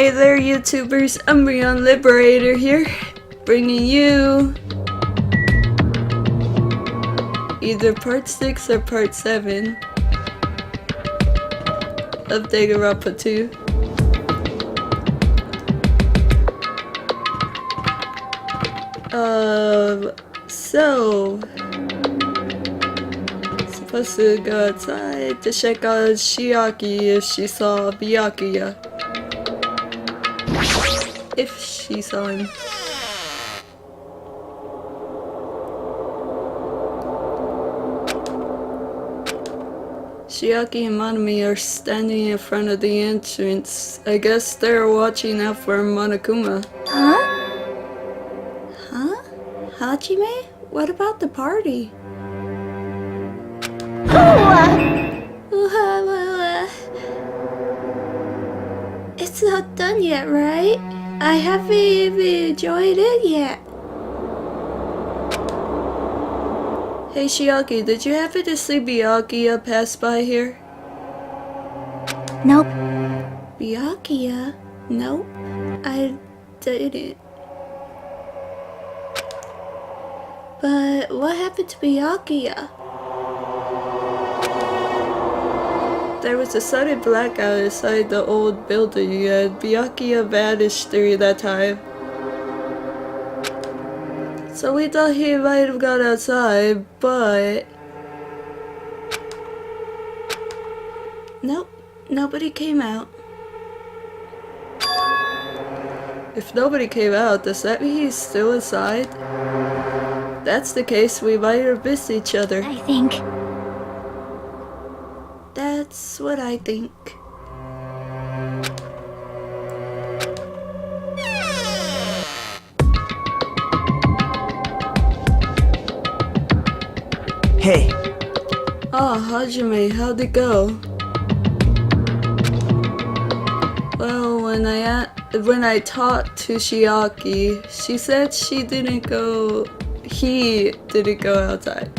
Hey there YouTubers, Umbreon Liberator here, bringing you either part 6 or part 7 of Danganronpa 2. Supposed to go outside to check on Shiaki if she saw Byakuya. If she saw him. Shiaki and Monami are standing in front of the entrance. I guess they're watching out for Monokuma. Huh? Hajime? What about the party? It's not done yet, right? I haven't even enjoyed it yet. Hey Shiaki, did you happen to see Byakuya pass by here? Nope. Byakuya? Nope. I didn't. But what happened to Byakuya? There was a sudden blackout inside the old building and Byakuya vanished during that time. So we thought he might have gone outside, but... Nope, nobody came out. If nobody came out, does that mean he's still inside? If that's the case, we might have missed each other. I think. That's what I think. Hey. Oh, Hajime, how'd it go? Well, when I talked to Shiaki, she said he didn't go outside.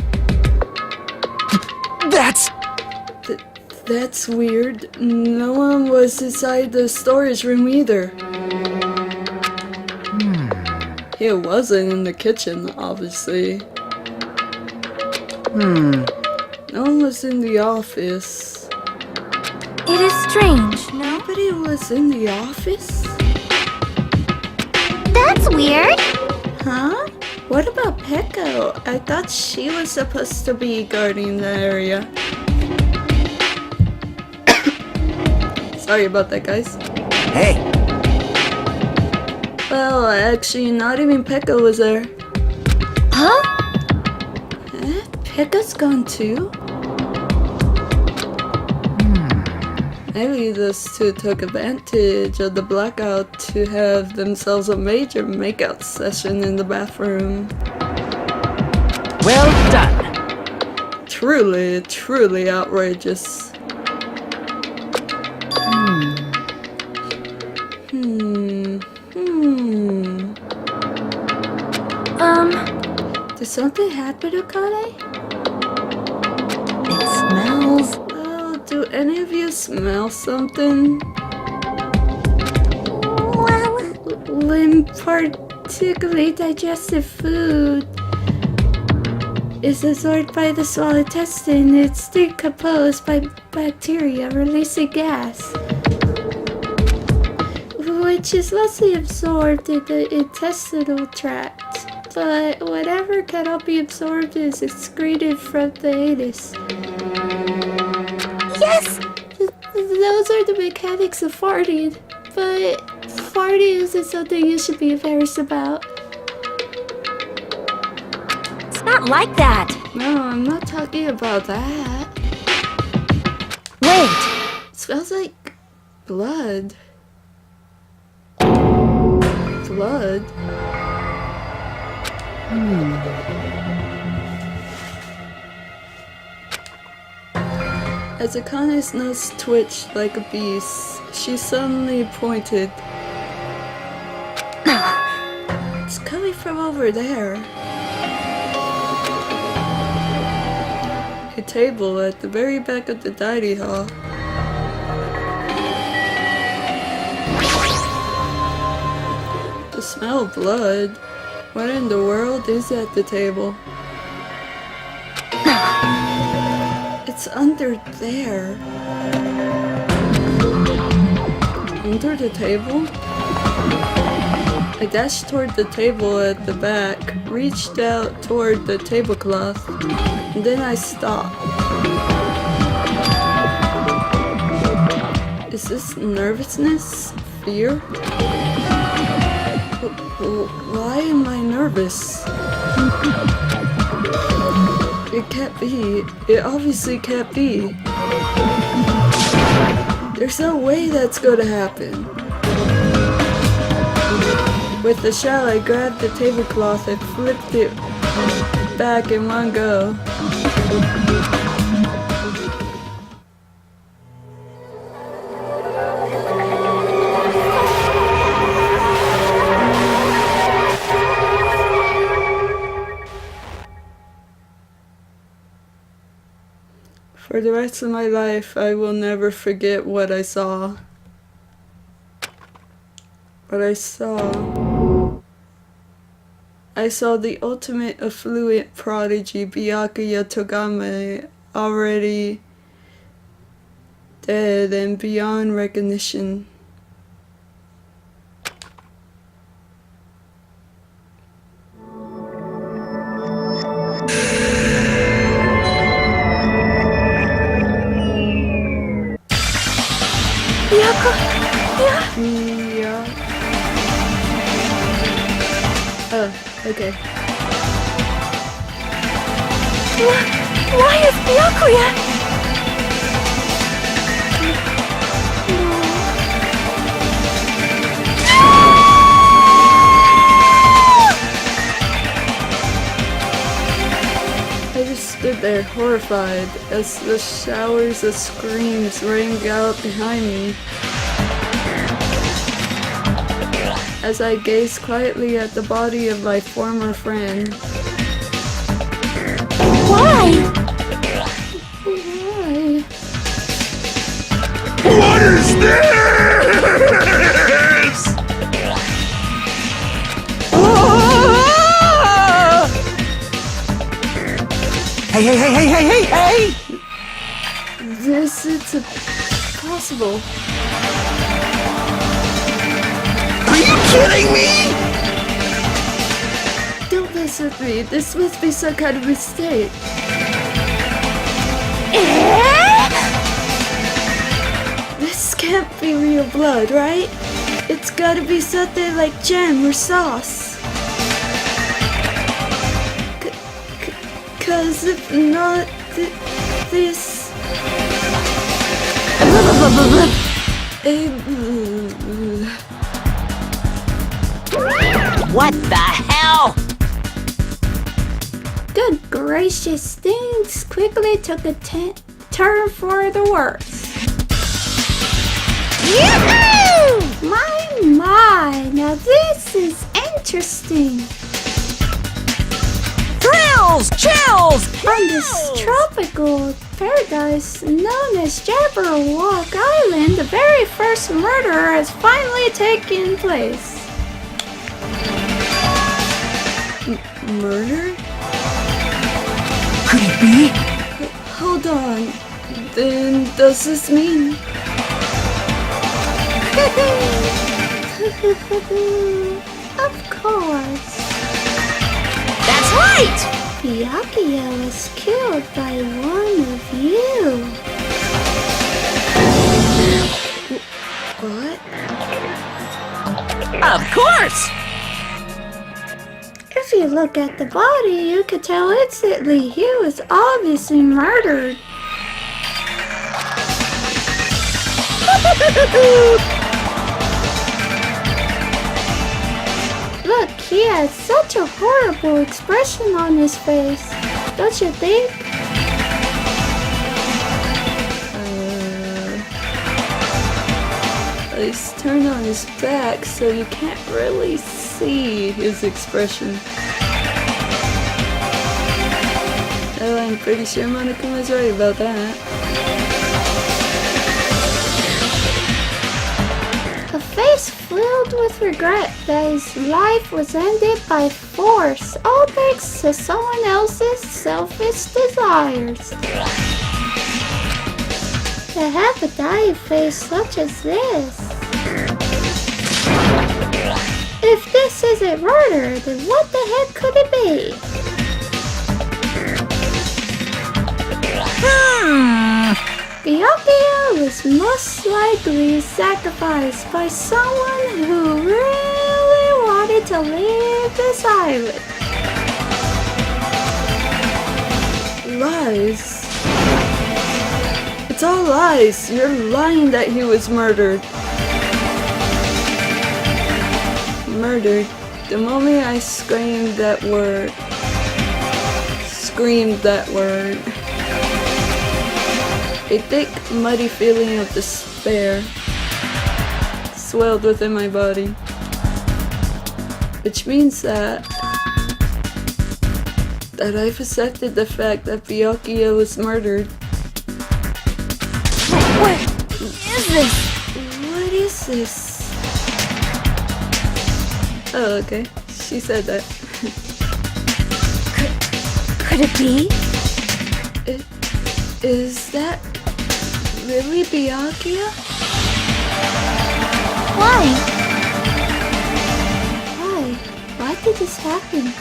That's weird. No one was inside the storage room either. He wasn't in the kitchen, obviously. No one was in the office. It is strange, no? Nobody was in the office? That's weird. Huh? What about Peko? I thought she was supposed to be guarding the area. Sorry about that, guys. Hey. Well, actually, not even Peko was there. Huh? Pekka's gone too? Maybe those two took advantage of the blackout to have themselves a major makeout session in the bathroom. Well done. Truly outrageous. Did something happen to Kane? It smells. Oh, do any of you smell something? Well, When particularly digested food is absorbed by the small intestine, it's decomposed by bacteria releasing gas, which is mostly absorbed in the intestinal tract. But whatever cannot be absorbed is excreted from the anus. yes! Those are the mechanics of farting, but farting isn't something you should be embarrassed about. It's not like that. No, I'm not talking about that. Wait. It smells like blood. Blood? As Akane's nose twitched like a beast, she suddenly pointed. It's coming from over there. A table at the very back of the dining hall. smell blood. What in the world is at the table? It's under there. Under the table? I dashed toward the table at the back, reached out toward the tablecloth, and then I stopped. Is this nervousness? Fear? Why am I nervous? It can't be. It obviously can't be. There's no way that's gonna happen. With the shell, I grabbed the tablecloth and flipped it back in one go. For the rest of my life, I will never forget what I saw. What I saw the ultimate affluent prodigy, Byakuya Togame, already dead and beyond recognition. Yeah. Oh, okay. Why is Byakuya? I just stood there horrified as the showers of screams rang out behind me. As I gazed quietly at the body of my former friend. Why? Why? What is this? Hey! This is impossible. Are you kidding me? Don't mess with me. This must be some kind of mistake. This can't be real blood, right? It's gotta be something like jam or sauce. Cause if not, this... What the hell? Good gracious, things quickly took a turn for the worse. Yahoo! My, now this is interesting. Thrills! Chills! On this tropical paradise known as Jabberwock Island, the very first murder has finally taken place. Murder? Could it be? Hold on. Then does this mean... Of course. That's right! Byakuya was killed by one of you. What? Of course! If you look at the body, you could tell instantly he was obviously murdered. Look, he has such a horrible expression on his face, don't you think? He's turned on his back, so you can't really see his expression. Oh, I'm pretty sure Monica was right about that. A face filled with regret that his life was ended by force, all thanks to someone else's selfish desires. To have a dying face such as this. If this isn't murder, then what the heck could it be? Byakuya was most likely sacrificed by someone who really wanted to leave this island. Lies. It's all lies. You're lying that he was murdered. Murdered. The moment I screamed that word. A thick, muddy feeling of despair swelled within my body. Which means that I've accepted the fact that Byakuya was murdered. What is this? What is this? Oh, okay. She said that. Could it be? Is that really Byakuya? Why? Why did this happen?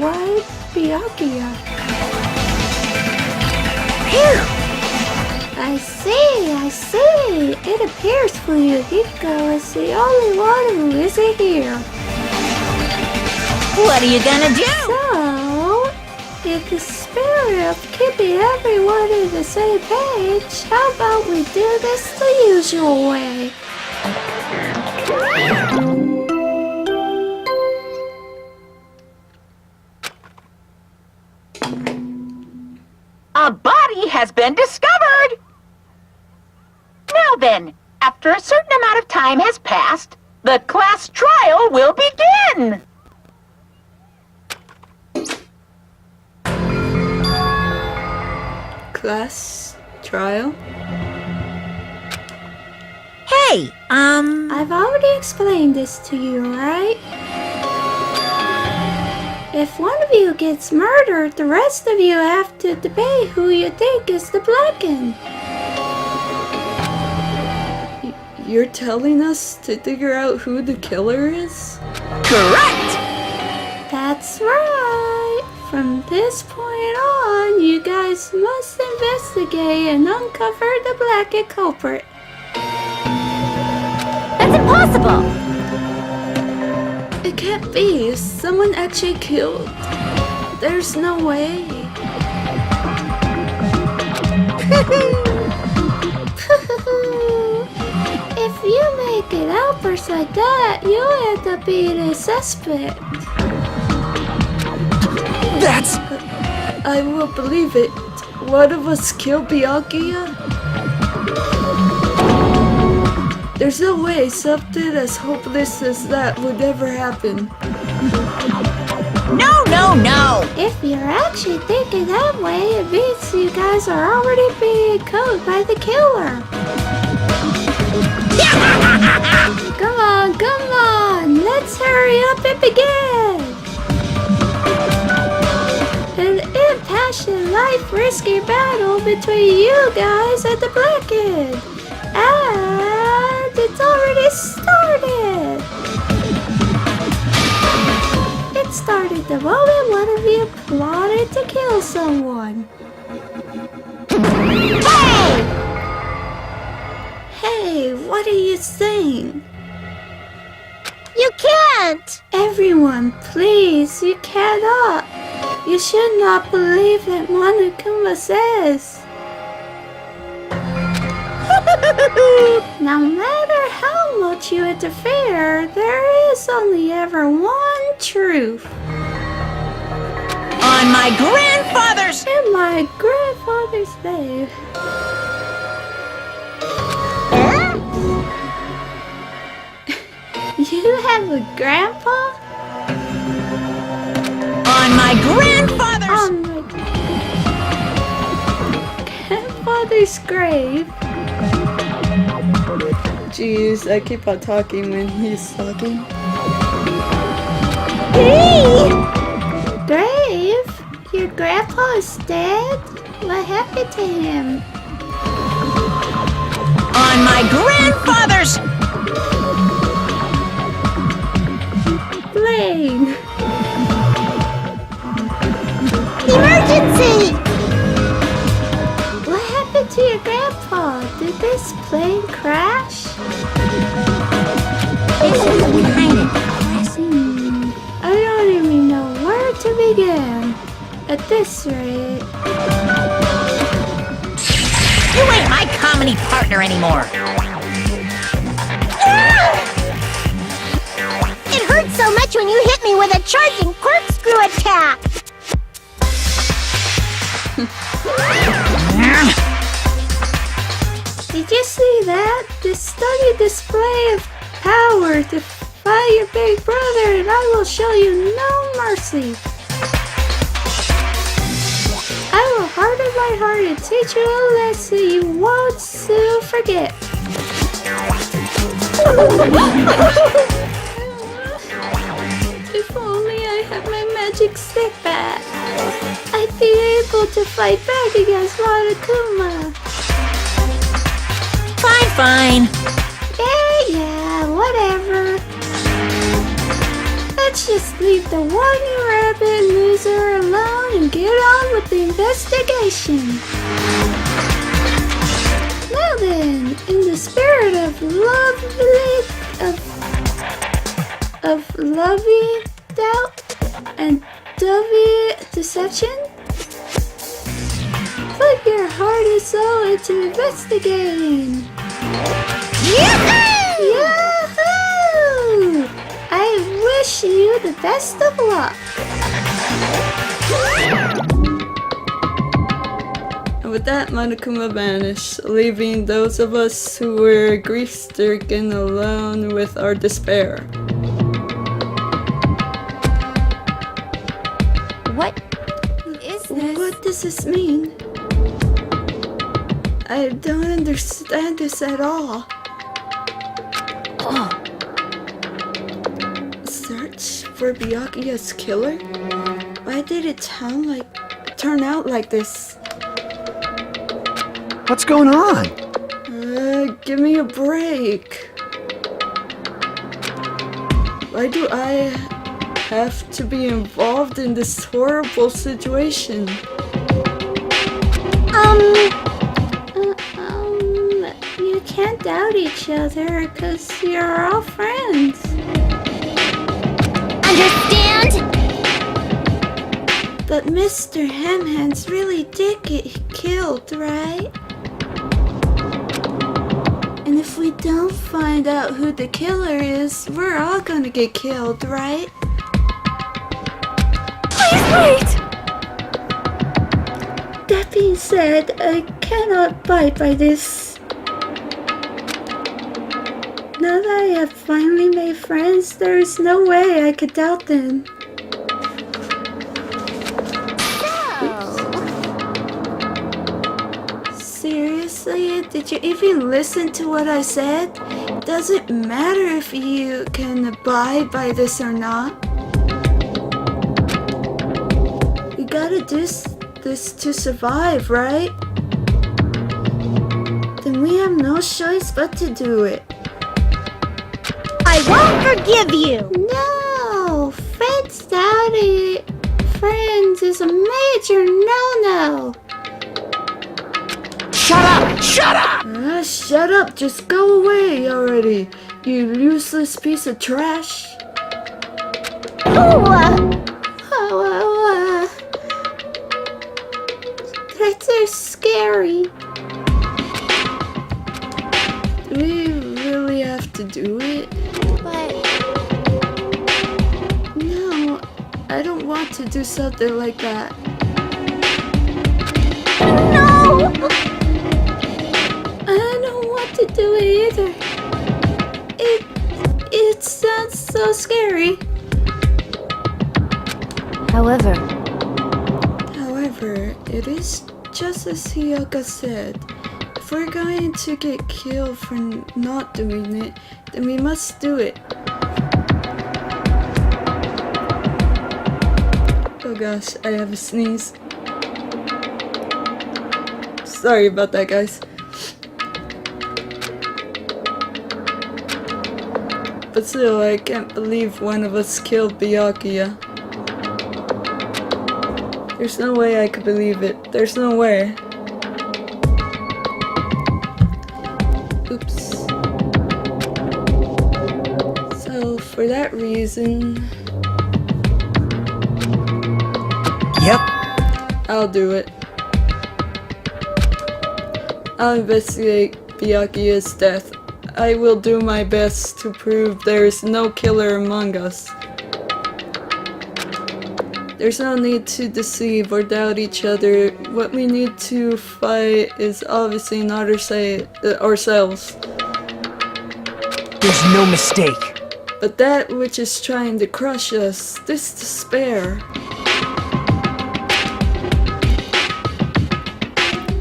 Why Byakuya? Phew! I see. It appears Fuyuhiko is the only one who isn't here. What are you gonna do? So, in the spirit of keeping everyone on the same page, how about we do this the usual way? A body has been discovered! Now then, after a certain amount of time has passed, the class trial will begin! Class trial? Hey, I've already explained this to you, right? If one of you gets murdered, the rest of you have to debate who you think is the blackened. You're telling us to figure out who the killer is? correct! That's right. From this point on, you guys must investigate and uncover the blackened culprit. That's impossible! It can't be. Someone actually killed. There's no way. If you make an outburst like that, you'll end up being a suspect. That's... I will believe it. One of us killed Byakuya? There's no way something as hopeless as that would ever happen. No, no, no! If you're actually thinking that way, it means you guys are already being caught by the killer. Come on, let's hurry up and begin. An impassioned, life-risky battle between you guys and the blackened. And it's already started. It started the moment one of you plotted to kill someone. Hey, what are you saying? You can't! Everyone, please, you cannot. You should not believe that Monokuma says. No matter how much you interfere, there is only ever one truth. On my grandfather's... In my grandfather's name. You have a grandpa? On my grandfather's... On my grandfather's grave? Jeez, I keep on talking when he's talking. Grave? Your grandpa is dead? What happened to him? On my grandfather's... Plane! Emergency! What happened to your grandpa? Did this plane crash? This is kind of depressing. I don't even know where to begin. At this rate... You ain't my comedy partner anymore. It hurt so much when you hit me with a charging corkscrew attack. Did you see that? This stunning display of power to fight your big brother, and I will show you no mercy. I will harden my heart and teach you a lesson you won't soon forget. If only I had my magic stick back, I'd be able to fight back against Monokuma. Fine. Yeah, whatever. Let's just leave the one rabbit loser alone and get on with the investigation. Now then, in the spirit of lovey doubt and dovey deception, put your heart and soul into investigating. Yahoo! I wish you the best of luck. And with that, Monokuma vanished, leaving those of us who were grief-stricken alone with our despair. What is this? What does this mean? I don't understand this at all. Oh. Search for Byakuya's killer? Why did it turn out like this? What's going on? Give me a break. Why do I have to be involved in this horrible situation? You can't doubt each other because you're all friends. Understand? But Mr. Hamhands really did get killed, right? And if we don't find out who the killer is, we're all gonna get killed, right? Please wait! That being said, I cannot bite by this. Now that I have finally made friends, there is no way I could doubt them. Seriously? Did you even listen to what I said? It doesn't matter if you can abide by this or not. We gotta do this to survive, right? Then we have no choice but to do it. I won't forgive you! No! Friends doubting friends is a major no-no! Shut up! Shut up! Shut up! Just go away already, you useless piece of trash! Threats are scary. Do we really have to do it? But No, I don't want to do something like that. no! I don't want to do it either. It sounds so scary. However, However, it is just as Hyoka said. If If we're going to get killed for not doing it, then we must do it. Oh gosh, I have a sneeze. Sorry about that, guys. But still, I can't believe one of us killed Byakuya. There's no way I could believe it. There's no way. Oops. So, for that reason... Yep. I'll do it. I'll investigate Byakuya's death. I will do my best to prove there is no killer among us. There's no need to deceive or doubt each other. What we need to fight is obviously not ourselves, There's no mistake. but that which is trying to crush us, this despair.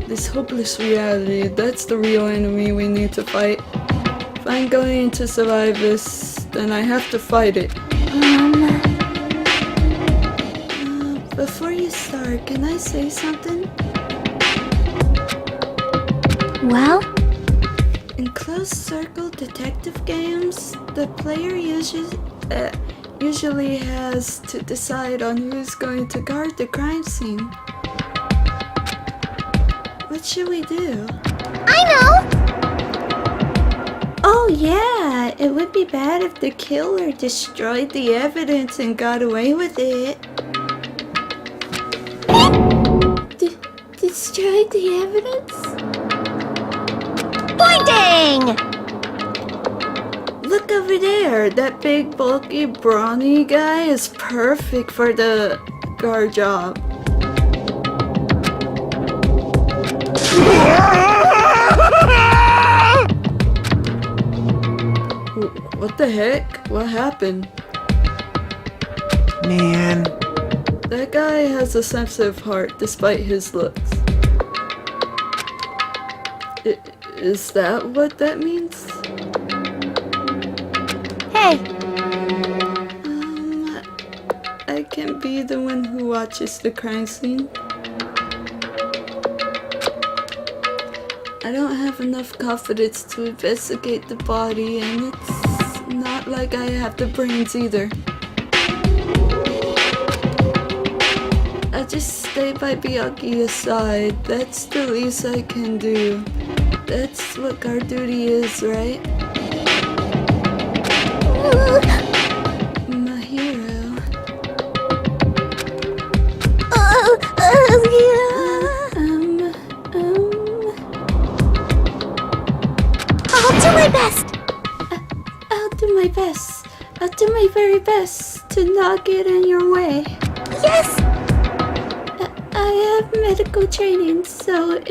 This hopeless reality, that's the real enemy we need to fight. If I'm going to survive this, then I have to fight it. Before you start, can I say something? Well? In closed circle detective games, the player usually has to decide on who's going to guard the crime scene. What should we do? I know! Oh yeah, it would be bad if the killer destroyed the evidence and got away with it. Destroyed the evidence? Pointing! Look over there, that big bulky brawny guy is perfect for the guard job. What the heck? What happened? Man. That guy has a sensitive heart despite his looks. Is that what that means? Hey, I can be the one who watches the crime scene. I don't have enough confidence to investigate the body, and it's not like I have the brains either. I'll just stay by Byakuya's side. That's the least I can do. That's what guard duty is, right? My hero. I'll do my best! I'll do my best. I'll do my very best to not get in your way. Yes! I have medical training, so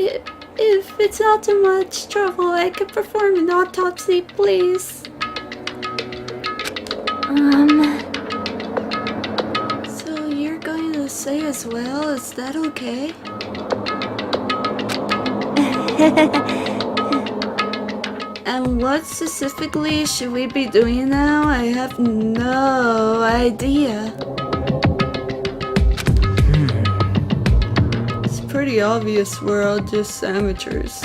if it's not too much trouble, I could perform an autopsy, please. So you're going to say as well? Is that okay? And what specifically should we be doing now? I have no idea. It's pretty obvious we're all just amateurs.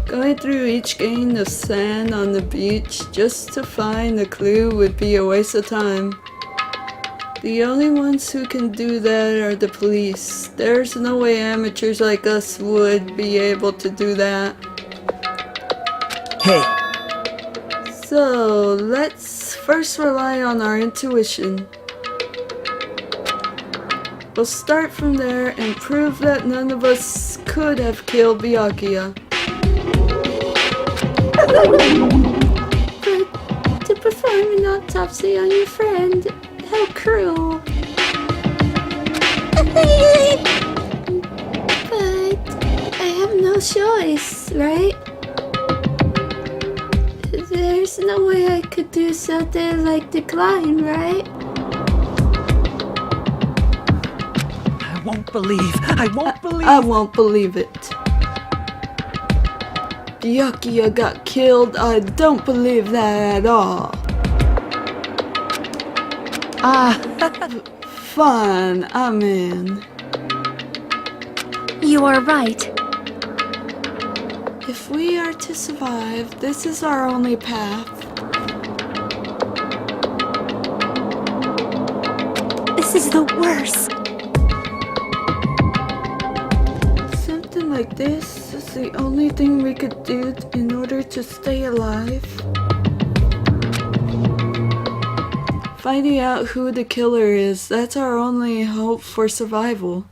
Going through each grain of sand on the beach just to find a clue would be a waste of time. The only ones who can do that are the police. There's no way amateurs like us would be able to do that. Hey. So, let's first rely on our intuition. We'll start from there and prove that none of us could have killed Byakuya. But to perform an autopsy on your friend, how cruel. But I have no choice, right? There's no way I could do something like decline, right? I won't believe I won't believe it. Byakuya got killed? I don't believe that at all. Fine, I'm in. You are right. If we are to survive, this is our only path. This is the worst. Something like this is the only thing we could do in order to stay alive. Finding out who the killer is, that's our only hope for survival.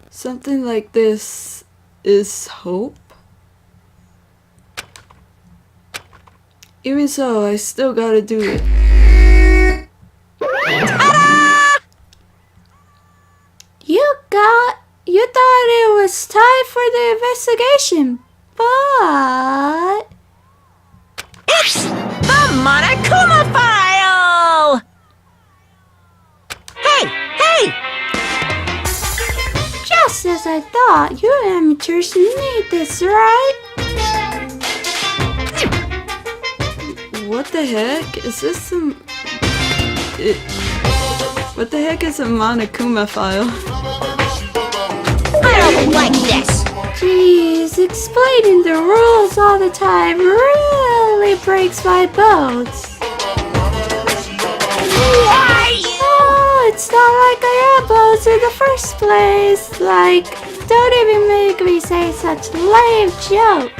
Something like this is hope. Even so, I still gotta do it. You thought it was time for the investigation, but... It's the Monokuma file! Hey! Just as I thought, you amateurs need this, right? What the heck? Is this some... What the heck is a Monokuma file? I don't like this! Jeez, explaining the rules all the time really breaks my bones. Why? Oh, it's not like I have bones in the first place. Like, don't even make me say such lame jokes.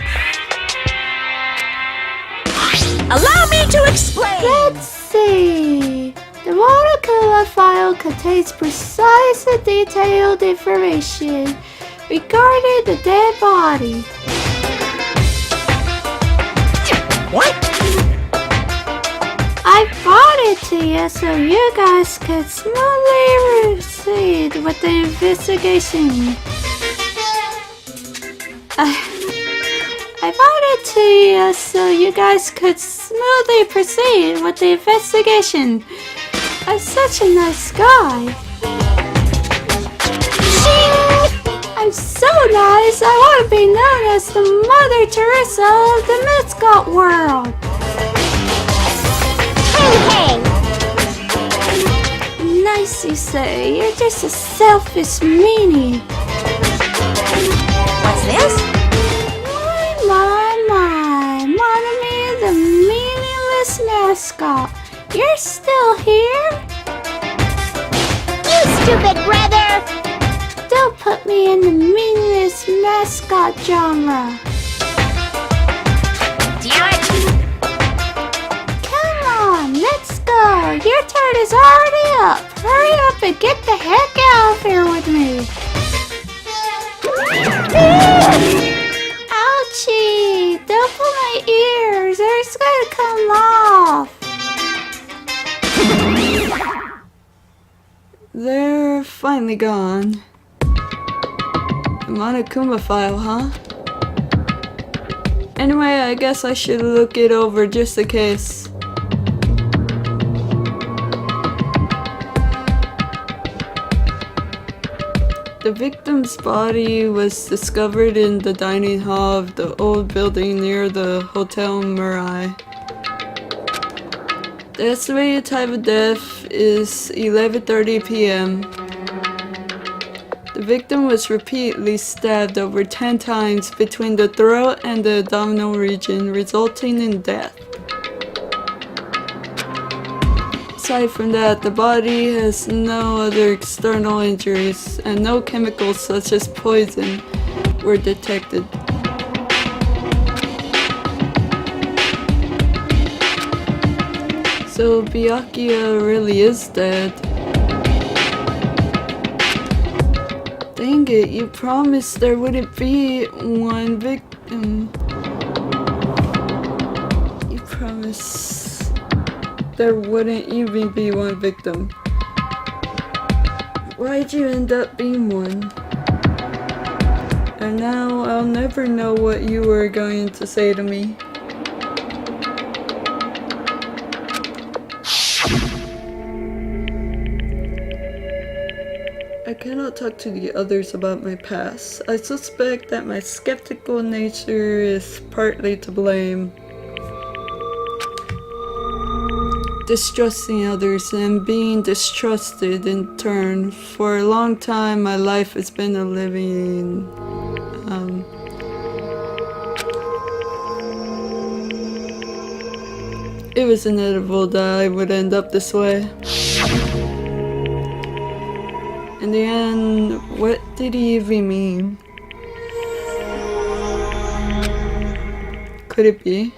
Allow me to explain! Let's see. The Monokuma file contains precise and detailed information regarding the dead body. What? I brought it to you so you guys could smoothly proceed with the investigation. I brought it to you so you guys could smoothly proceed with the investigation. I'm such a nice guy. I'm so nice, I want to be known as the Mother Teresa of the mascot world. Hey! Nice, you say. You're just a selfish meanie. What's this? My. Monomi, the meaningless mascot. You're still here? You stupid brother! Don't put me in the meaningless mascot genre. Damn it! Come on, let's go. Your turn is already up. Hurry up and get the heck out of here with me. Ouchie! Don't pull my ears. They're just gonna come off. They're finally gone. The Monokuma file, huh? Anyway, I guess I should look it over just in case. The victim's body was discovered in the dining hall of the old building near the Hotel Murai. The estimated time of death is 11:30 p.m. The victim was repeatedly stabbed over 10 times between the throat and the abdominal region, resulting in death. Aside from that, the body has no other external injuries, and no chemicals such as poison were detected. So Byakuya really is dead. Dang it, you promised there wouldn't be one victim. You promised there wouldn't even be one victim. Why'd you end up being one? And now I'll never know what you were going to say to me. I cannot talk to the others about my past. I suspect that my skeptical nature is partly to blame. Distrusting others and being distrusted in turn. For a long time, my life has been a living... It was inevitable that I would end up this way. In the end, what did he even mean? Could it be?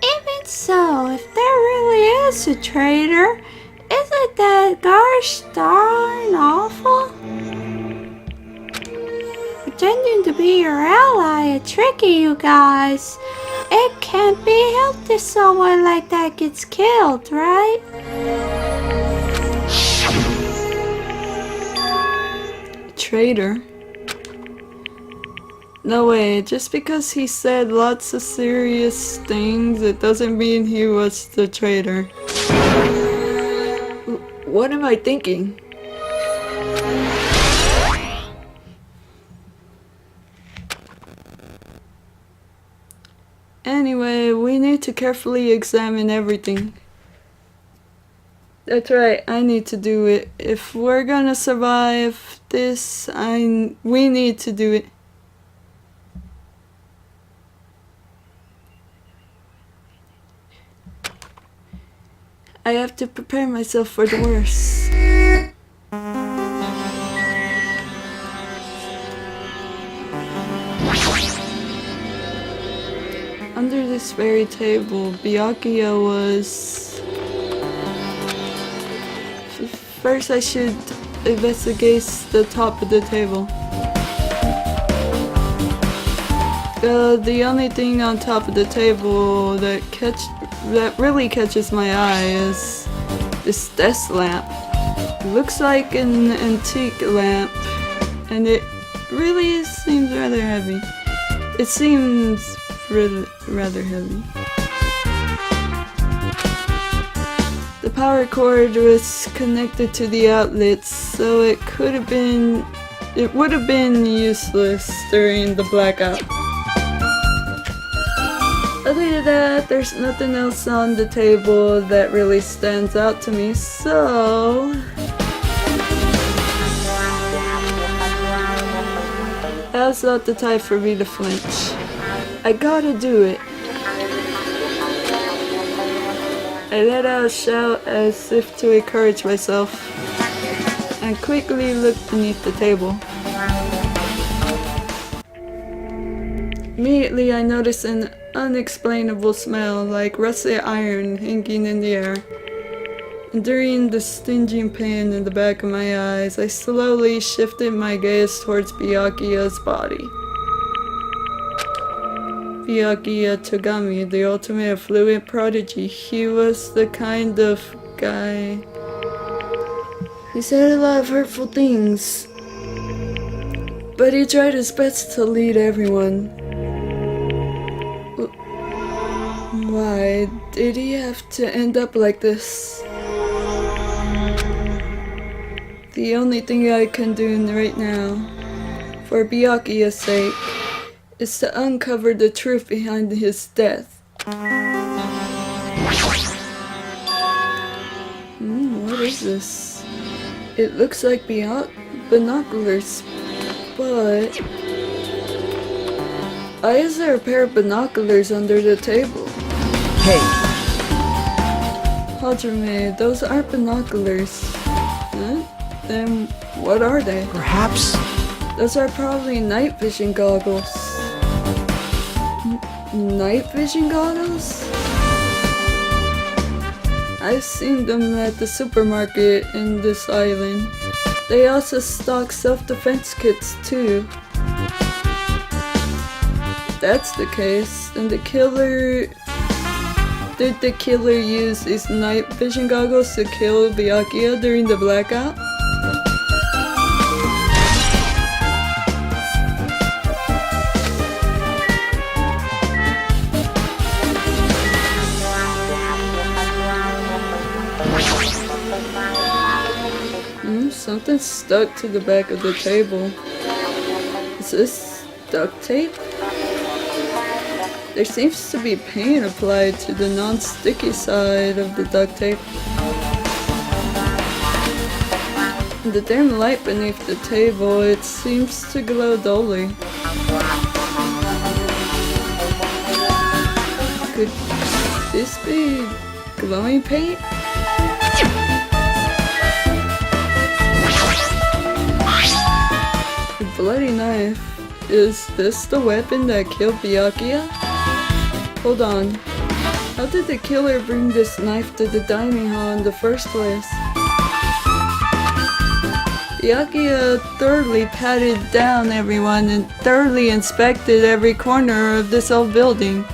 Even so, if there really is a traitor, isn't that gosh darn awful? Pretending to be your ally and tricky, you guys. It can't be helped if someone like that gets killed, right? Traitor? No way, just because he said lots of serious things, it doesn't mean he was the traitor. What am I thinking? Anyway, we need to carefully examine everything. That's right, I need to do it. If we're gonna survive this, we need to do it. I have to prepare myself for the worst. Under this very table, Byakuya was... First I should investigate the top of the table. The only thing on top of the table that really catches my eye is this desk lamp. It looks like an antique lamp, and it really seems rather heavy. It seems rather heavy. The power cord was connected to the outlets, so it would have been useless during the blackout. Other than that, there's nothing else on the table that really stands out to me, so... That's not the type for me to flinch. I gotta do it. I let out a shout as if to encourage myself, and quickly looked beneath the table. Immediately I noticed an unexplainable smell like rusted iron hanging in the air. And during the stinging pain in the back of my eyes, I slowly shifted my gaze towards Byakuya's body. Byakuya Togami, the ultimate affluent prodigy. He was the kind of guy... He said a lot of hurtful things, but he tried his best to lead everyone. Why did he have to end up like this? The only thing I can do right now, for Byakuya's sake, is to uncover the truth behind his death. What is this? It looks like binoculars, but... Why is there a pair of binoculars under the table? Hey, Hajime, those aren't binoculars. Huh? Then what are they? perhaps... Those are probably night vision goggles. Night vision goggles? I've seen them at the supermarket in this island. They also stock self-defense kits too. If that's the case, then did the killer use these night vision goggles to kill Byakuya during the blackout? something stuck to the back of the table. Is this duct tape? There seems to be paint applied to the non-sticky side of the duct tape. In the dim light beneath the table, it seems to glow dully. Could this be glowing paint? A bloody knife. Is this the weapon that killed Byakuya? Hold on. How did the killer bring this knife to the dining hall in the first place? Byakuya thoroughly patted down everyone and thoroughly inspected every corner of this old building.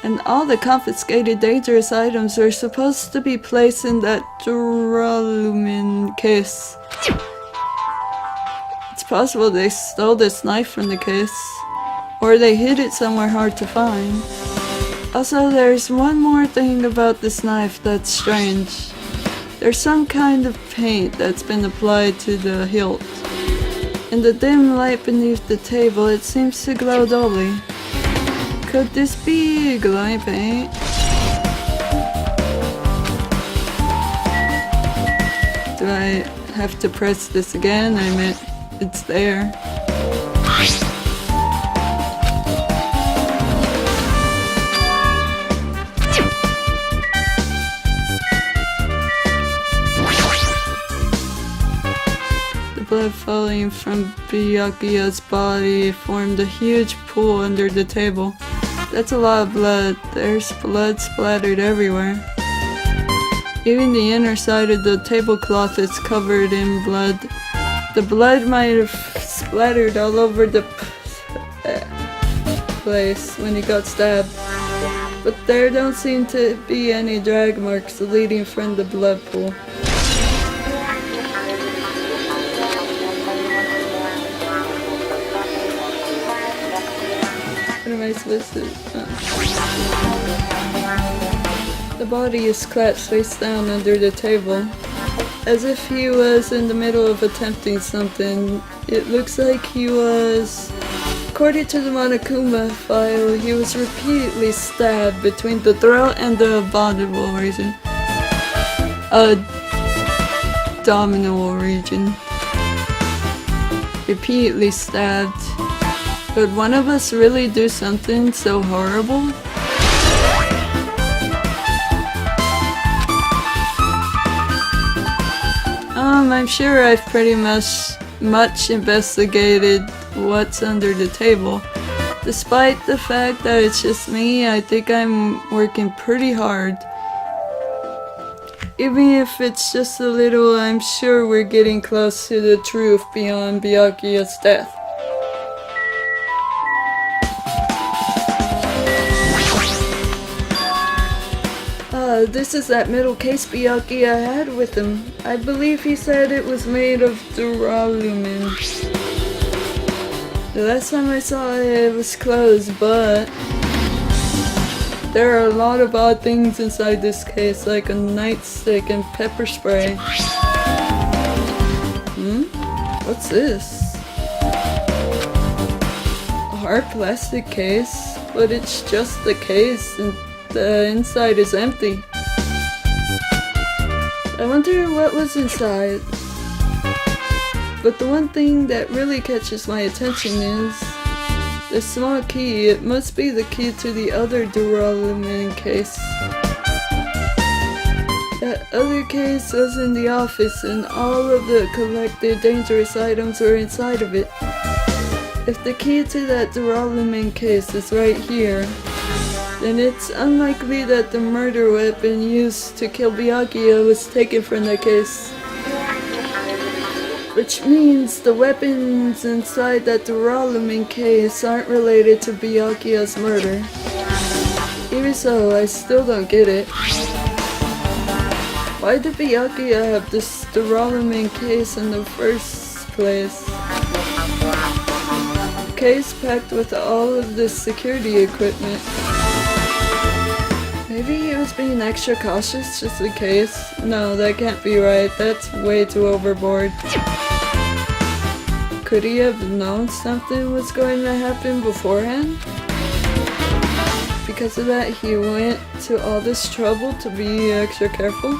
And all the confiscated dangerous items were supposed to be placed in that duralumin case. It's possible they stole this knife from the case, or they hid it somewhere hard to find. Also, there's one more thing about this knife that's strange. There's some kind of paint that's been applied to the hilt. In the dim light beneath the table, it seems to glow dully. Could this be glowing paint? Do I have to press this again? I meant it's there. The blood falling from Byakuya's body formed a huge pool under the table. That's a lot of blood. There's blood splattered everywhere. Even the inner side of the tablecloth is covered in blood. The blood might have splattered all over the place when he got stabbed. But there don't seem to be any drag marks leading from the blood pool. What am I supposed to... The body is collapsed face down under the table, as if he was in the middle of attempting something. It looks like he was... According to the Monokuma file, he was repeatedly stabbed between the throat and the abdominal region. Abdominal region. Repeatedly stabbed. Could one of us really do something so horrible? I'm sure I've pretty much investigated what's under the table. Despite the fact that it's just me, I think I'm working pretty hard. Even if it's just a little, I'm sure we're getting close to the truth beyond Byakuya's death. This is that metal case Byakuya had with him. I believe he said it was made of duralumin. The last time I saw it, it was closed, but there are a lot of odd things inside this case, like a nightstick and pepper spray. What's this? A hard plastic case, but it's just the case and the inside is empty. I wonder what was inside. But the one thing that really catches my attention is the small key. It must be the key to the other duralumin case. That other case was in the office and all of the collected dangerous items were inside of it. If the key to that duralumin case is right here, then it's unlikely that the murder weapon used to kill Byakuya was taken from the case. Which means the weapons inside that duralumin case aren't related to Byakuya's murder. Even so, I still don't get it. Why did Byakuya have this duralumin case in the first place? A case packed with all of this security equipment. Maybe he was being extra cautious just in case. No, that can't be right. That's way too overboard. Could he have known something was going to happen beforehand? Because of that, he went to all this trouble to be extra careful?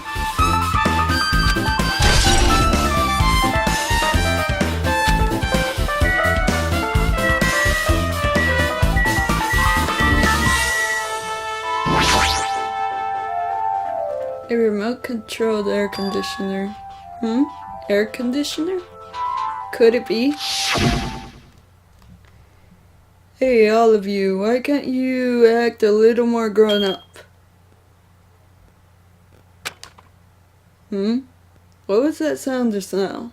A remote-controlled air conditioner. Air conditioner? Could it be? Hey, all of you, why can't you act a little more grown up? What was that sound just now?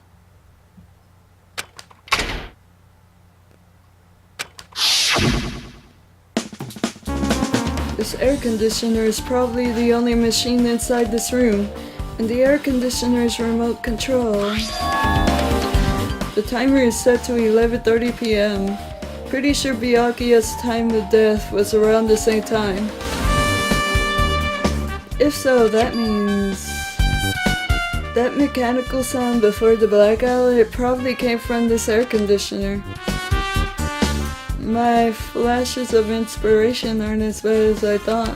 This air conditioner is probably the only machine inside this room, and the air conditioner is remote control. The timer is set to 11:30 p.m. Pretty sure Byakuya's time of death was around the same time. If so, that means that mechanical sound before the blackout, it probably came from this air conditioner. My flashes of inspiration aren't as bad as I thought.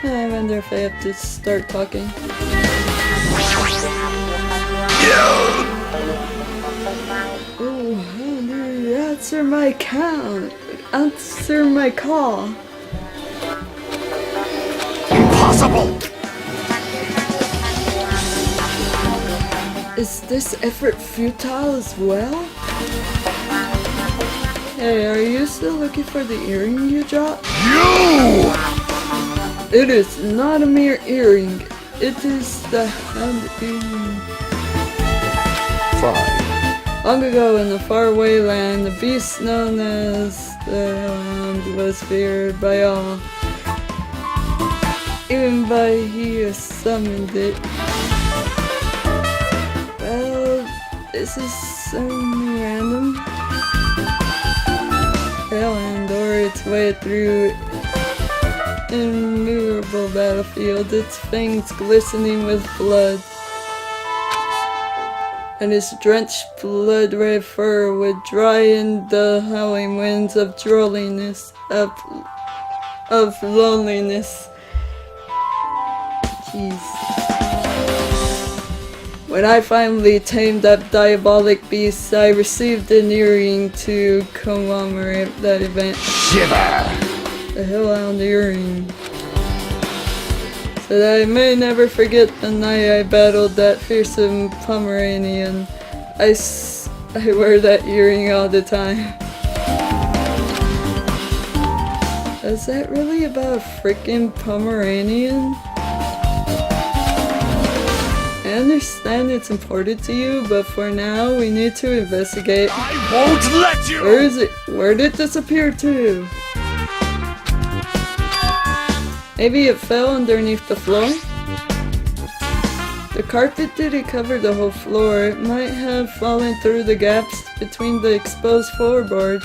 I wonder if I have to start talking. Oh, honey, answer my call. Impossible! Is this effort futile as well? Hey, are you still looking for the earring you dropped? You! It is not a mere earring. It is the hand earring. Fine. Long ago in a faraway land, the beast known as the Hound was feared by all. Even by he who summoned it. Well, this is semi-random. Hell or its way through innumerable battlefields, its fangs glistening with blood. And his drenched blood-red fur would dry in the howling winds of drolliness, of loneliness. Jeez. When I finally tamed that diabolic beast, I received an earring to commemorate that event. Shiver! The Hellhound earring. So that I may never forget the night I battled that fearsome Pomeranian. I wear that earring all the time. Is that really about a freaking Pomeranian? I understand it's important to you, but for now we need to investigate. I won't let you! Where is it? Where did it disappear to? Maybe it fell underneath the floor? The carpet didn't cover the whole floor. It might have fallen through the gaps between the exposed floorboards.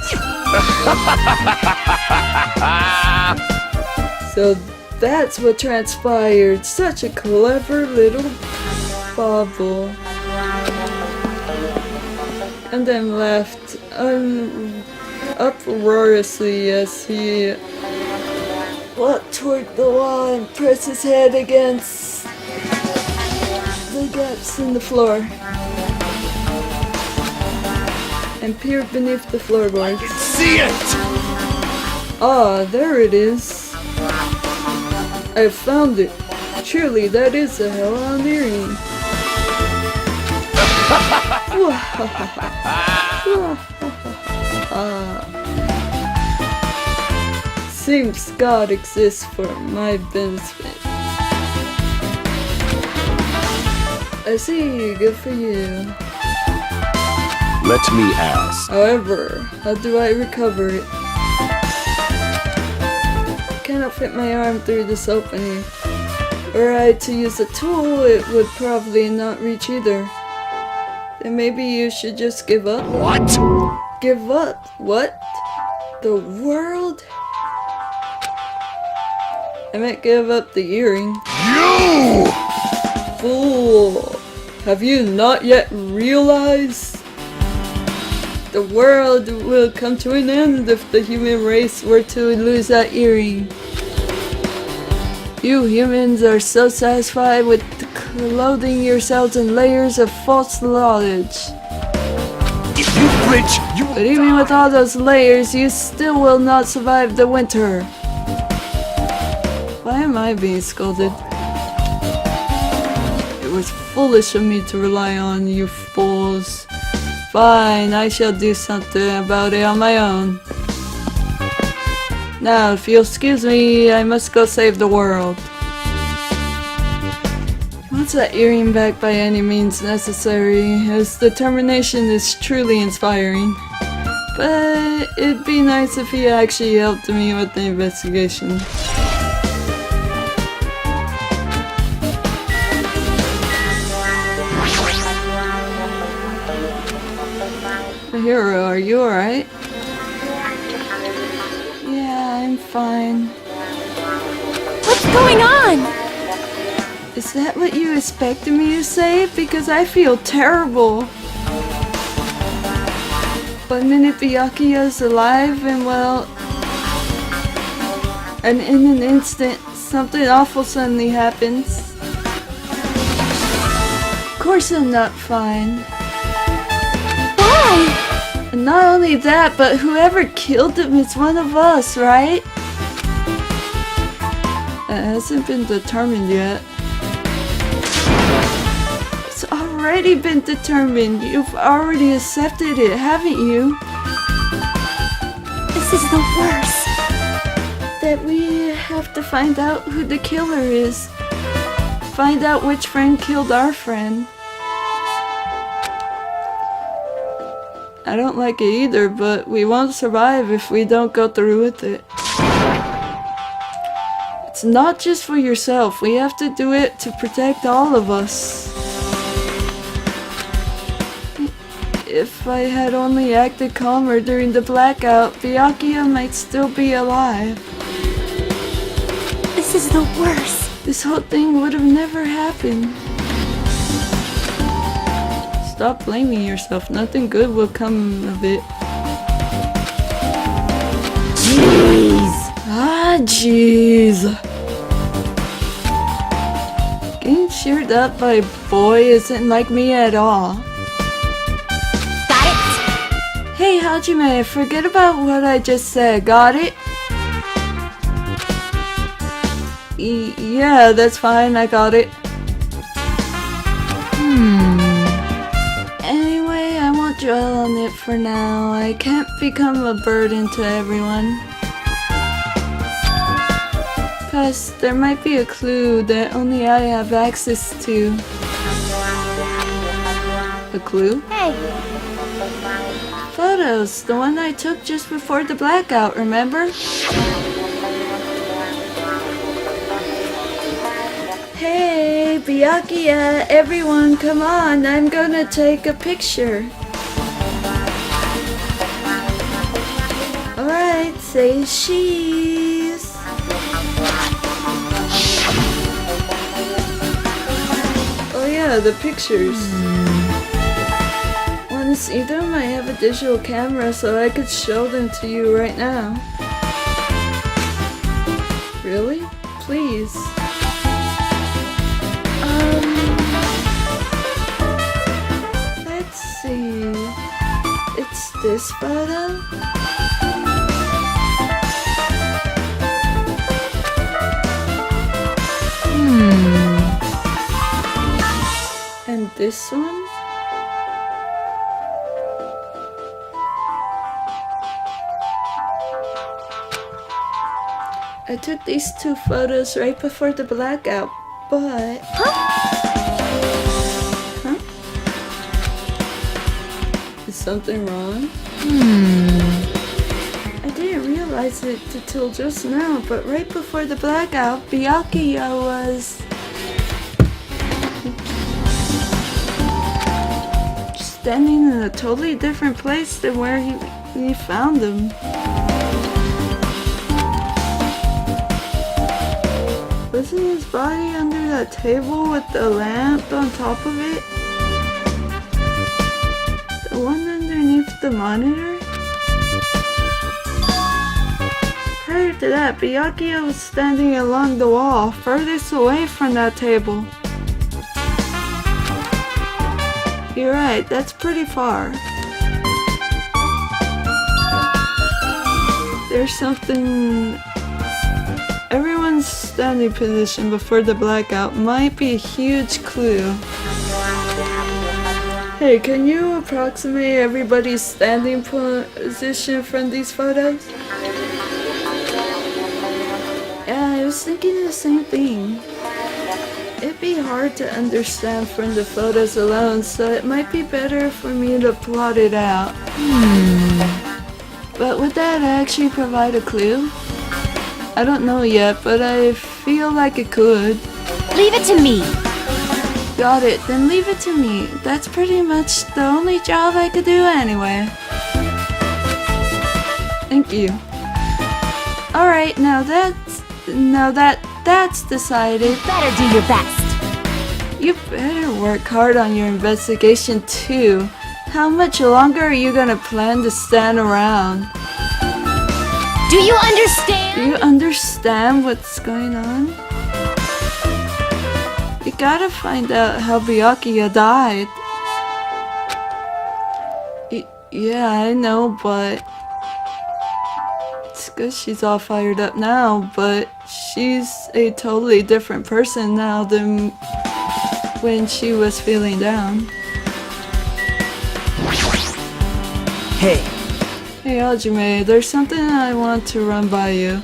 So that's what transpired. Such a clever little bauble. And then laughed uproariously as he walked toward the wall and pressed his head against the gaps in the floor and peered beneath the floorboards. See it! Ah, there it is. I have found it. Surely that is a Hellhound earring. Seems God exists for my benefit. I see, good for you. Let me ask. However, how do I recover it? I cannot fit my arm through this opening. Were I to use a tool, it would probably not reach either. Then maybe you should just give up? What? Give up? What? The world? I meant give up the earring. You! Fool! Have you not yet realized? The world will come to an end if the human race were to lose that earring. You humans are so satisfied with clothing yourselves in layers of false knowledge. If you flinch, you will But even with all those layers, you still will not survive the winter. Why am I being scolded? It was foolish of me to rely on you fools. Fine, I shall do something about it on my own. Now, if you'll excuse me, I must go save the world. He wants that earring back by any means necessary. His determination is truly inspiring. But it'd be nice if he actually helped me with the investigation. Hero, are you alright? Yeah, I'm fine. What's going on? Is that what you expected me to say? Because I feel terrible. One minute Byakuya's alive and well... And in an instant, something awful suddenly happens. Of course I'm not fine. Why? And not only that, but whoever killed him is one of us, right? That hasn't been determined yet. It's already been determined. You've already accepted it, haven't you? This is the worst. That we have to find out who the killer is. Find out which friend killed our friend. I don't like it either, but we won't survive if we don't go through with it. It's not just for yourself, we have to do it to protect all of us. If I had only acted calmer during the blackout, Byakuya might still be alive. This is the worst. This whole thing would have never happened. Stop blaming yourself. Nothing good will come of it. Jeez. Ah, jeez. Getting cheered up by a boy isn't like me at all. Got it? Hey, Hajime, forget about what I just said. Got it? Yeah, that's fine. I got it. Anyway, I won't dwell on it for now. I can't become a burden to everyone. Plus, there might be a clue that only I have access to. A clue? Hey, Photos, the one I took just before the blackout, remember? Hey, Byakuya, everyone come on, I'm gonna take a picture. Alright, say cheese. Oh yeah, the pictures. Wanna see them? I have a digital camera so I could show them to you right now. Really? Please. Let's see. It's this photo? And this one? I took these two photos right before the blackout, but... Huh? Is something wrong? I didn't realize it until just now, but right before the blackout, Byakuya was... standing in a totally different place than where he found him. Wasn't his body under that table with the lamp on top of it? The one underneath the monitor? Prior to that, Byakuya was standing along the wall, furthest away from that table. You're right, that's pretty far. There's something... Everyone's standing position before the blackout might be a huge clue. Hey, can you approximate everybody's standing position from these photos? Yeah, I was thinking the same thing. It'd be hard to understand from the photos alone, so it might be better for me to plot it out. But would that actually provide a clue? I don't know yet, but I feel like it could. Leave it to me. Got it, then leave it to me. That's pretty much the only job I could do anyway. Thank you. Alright, now that's decided. Better do your best. You better work hard on your investigation too. How much longer are you gonna plan to stand around? Do you understand? Do you understand what's going on? You gotta find out how Byakuya died. Yeah, I know, but... It's good she's all fired up now, but she's a totally different person now than when she was feeling down. Hey, Hey Hajime, there's something I want to run by you.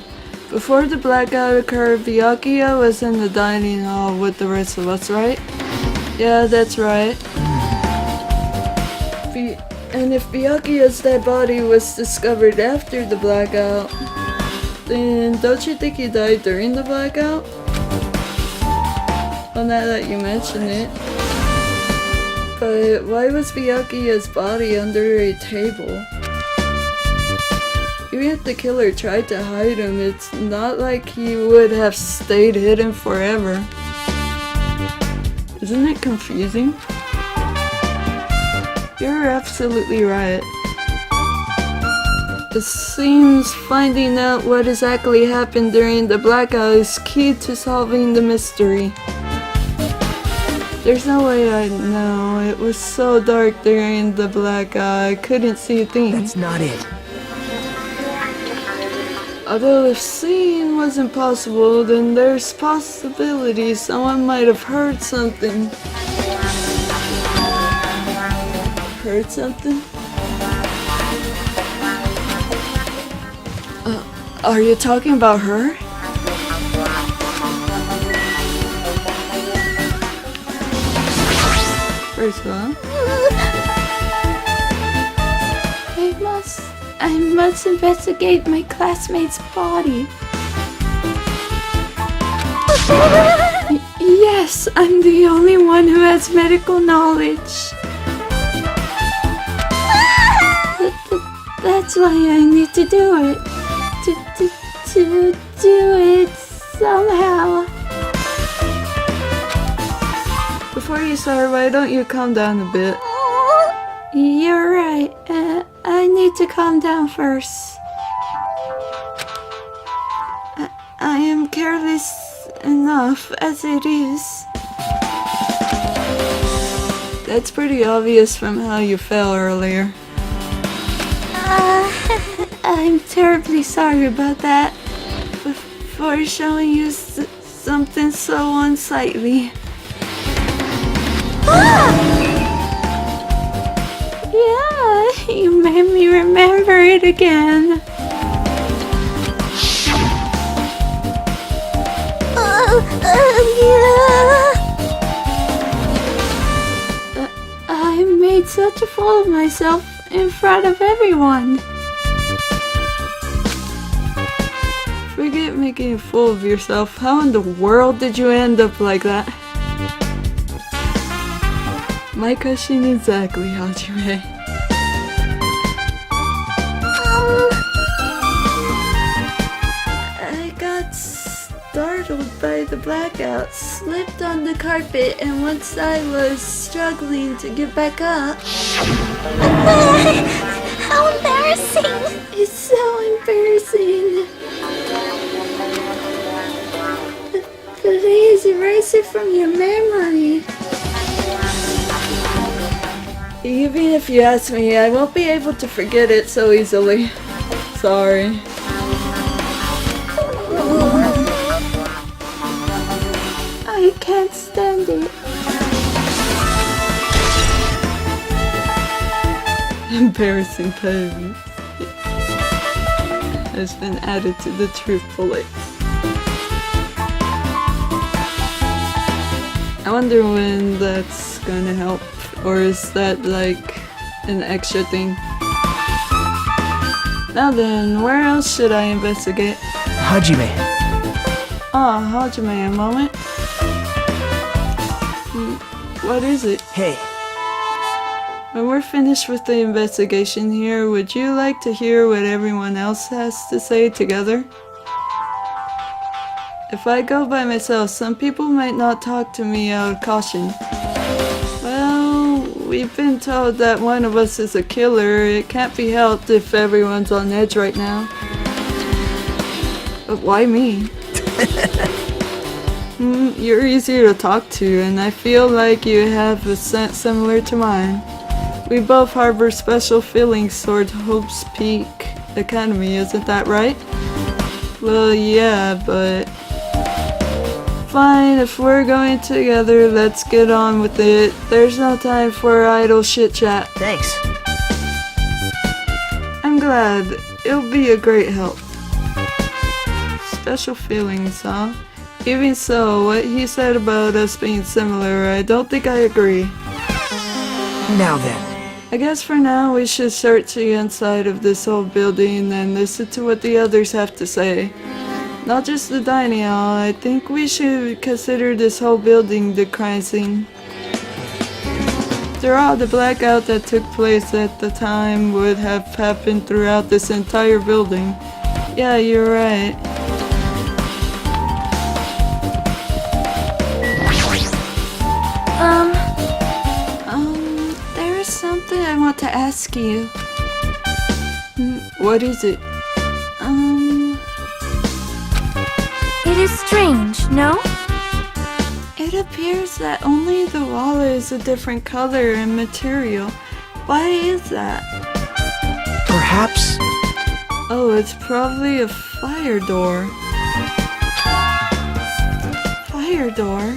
Before the blackout occurred, Byakuya was in the dining hall with the rest of us, right? Yeah, that's right. And if Byakuya's dead body was discovered after the blackout, then don't you think he died during the blackout? Well, now that you mention it. But why was Byakuya's body under a table? Even if the killer tried to hide him, it's not like he would have stayed hidden forever. Isn't it confusing? You're absolutely right. It seems finding out what exactly happened during the blackout is key to solving the mystery. There's no way I'd know. It was so dark during the blackout, I couldn't see a thing. that's not it. Although if seeing was impossible, then there's possibility someone might have heard something. Heard something? Are you talking about her? First of all, I must investigate my classmate's body. Yes, I'm the only one who has medical knowledge. That's why I need to do it. To do it somehow. before you start, why don't you calm down a bit? You're right. I need to calm down first. I am careless enough as it is. That's pretty obvious from how you fell earlier. I'm terribly sorry about that. For showing you something so unsightly. Yeah, you made me remember it again. I made such a fool of myself in front of everyone. Forget making a fool of yourself. How in the world did you end up like that? My question exactly, Hajime. I got startled by the blackout, slipped on the carpet, and once I was struggling to get back up. How embarrassing! It's so embarrassing. Please erase it from your memory. Even if you ask me, I won't be able to forget it so easily. Sorry. I can't stand it. Embarrassing pose has been added to the truth bullet. I wonder when that's gonna help, or is that like an extra thing? Now then, where else should I investigate? Hajime. Ah, Hajime, a moment. What is it? Hey, When we're finished with the investigation here, would you like to hear what everyone else has to say together? If I go by myself, some people might not talk to me out of caution. Well, we've been told that one of us is a killer. It can't be helped if everyone's on edge right now. But why me? You're easier to talk to, and I feel like you have a scent similar to mine. We both harbor special feelings towards Hope's Peak Academy, isn't that right? Well, yeah, but... Fine, if we're going together, let's get on with it. There's no time for idle chit-chat. thanks. I'm glad. It'll be a great help. Special feelings, huh? Even so, what he said about us being similar, I don't think I agree. Now then. I guess for now we should search the inside of this old building and listen to what the others have to say. Not just the dining hall, I think we should consider this whole building the crime scene. After all, the blackout that took place at the time would have happened throughout this entire building. Yeah, you're right. There is something I want to ask you. What is it? It is strange, no? It appears that only the wall is a different color and material. Why is that? Perhaps. Oh, it's probably a fire door. Fire door?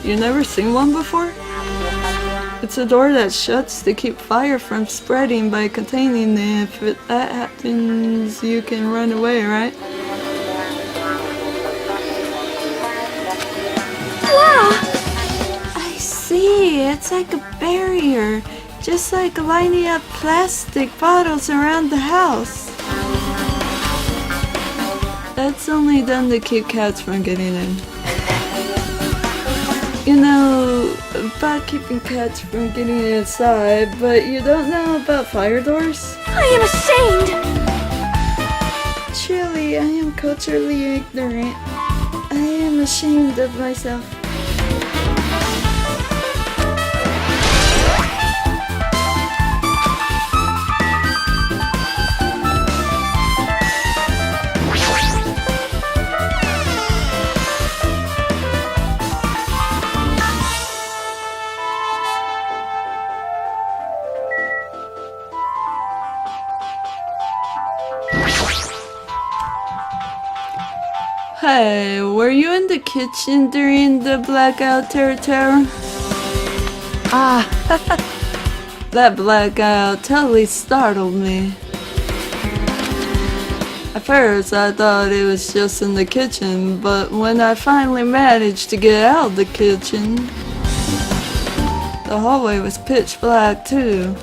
You never seen one before? It's a door that shuts to keep fire from spreading by containing it. If that happens, you can run away, right? I see. It's like a barrier. Just like lining up plastic bottles around the house. That's only done to keep cats from getting in. You know about keeping cats from getting inside, but you don't know about fire doors? I am ashamed! Truly, I am culturally ignorant. I am ashamed of myself. Hey, were you in the kitchen during the blackout, Terra? That blackout totally startled me. At first, I thought it was just in the kitchen, but when I finally managed to get out of the kitchen, the hallway was pitch black too.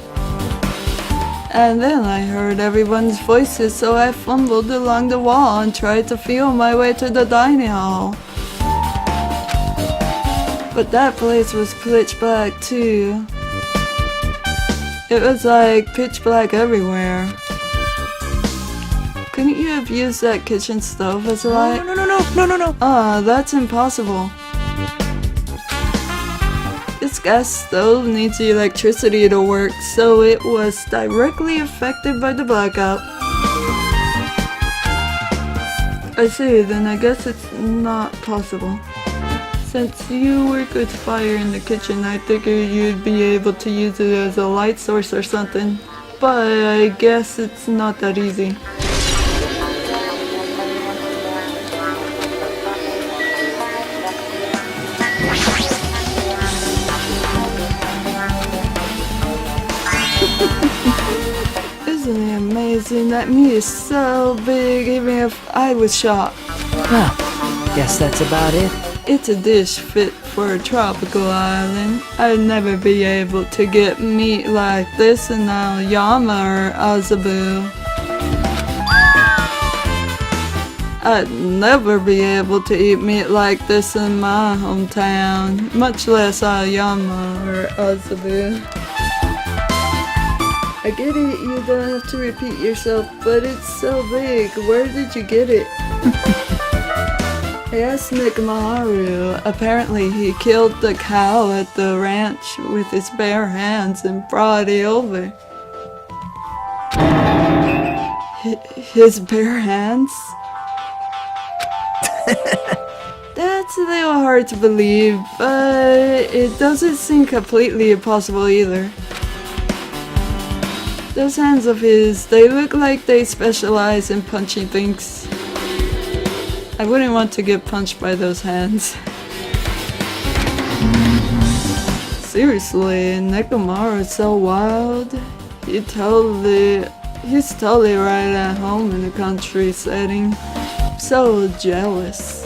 And then I heard everyone's voices, so I fumbled along the wall and tried to feel my way to the dining hall. But that place was pitch black too. It was like pitch black everywhere. Couldn't you have used that kitchen stove as a light? No. Ah, that's impossible. This gas stove needs electricity to work, so it was directly affected by the blackout. I see, then I guess it's not possible. Since you work with fire in the kitchen, I figured you'd be able to use it as a light source or something. But I guess it's not that easy. Isn't it amazing? That meat is so big, even if I was shocked. Well, guess that's about it. It's a dish fit for a tropical island. I'd never be able to get meat like this in Aoyama or Azabu. I'd never be able to eat meat like this in my hometown, much less Aoyama or Azabu. I get it, you don't have to repeat yourself, but it's so big. Where did you get it? I asked Maru. Apparently he killed the cow at the ranch with his bare hands and brought it over. His bare hands? That's a little hard to believe, but it doesn't seem completely impossible either. Those hands of his, they look like they specialize in punching things. I wouldn't want to get punched by those hands. Seriously, Nekomaru is so wild. He's totally right at home in a country setting. So jealous.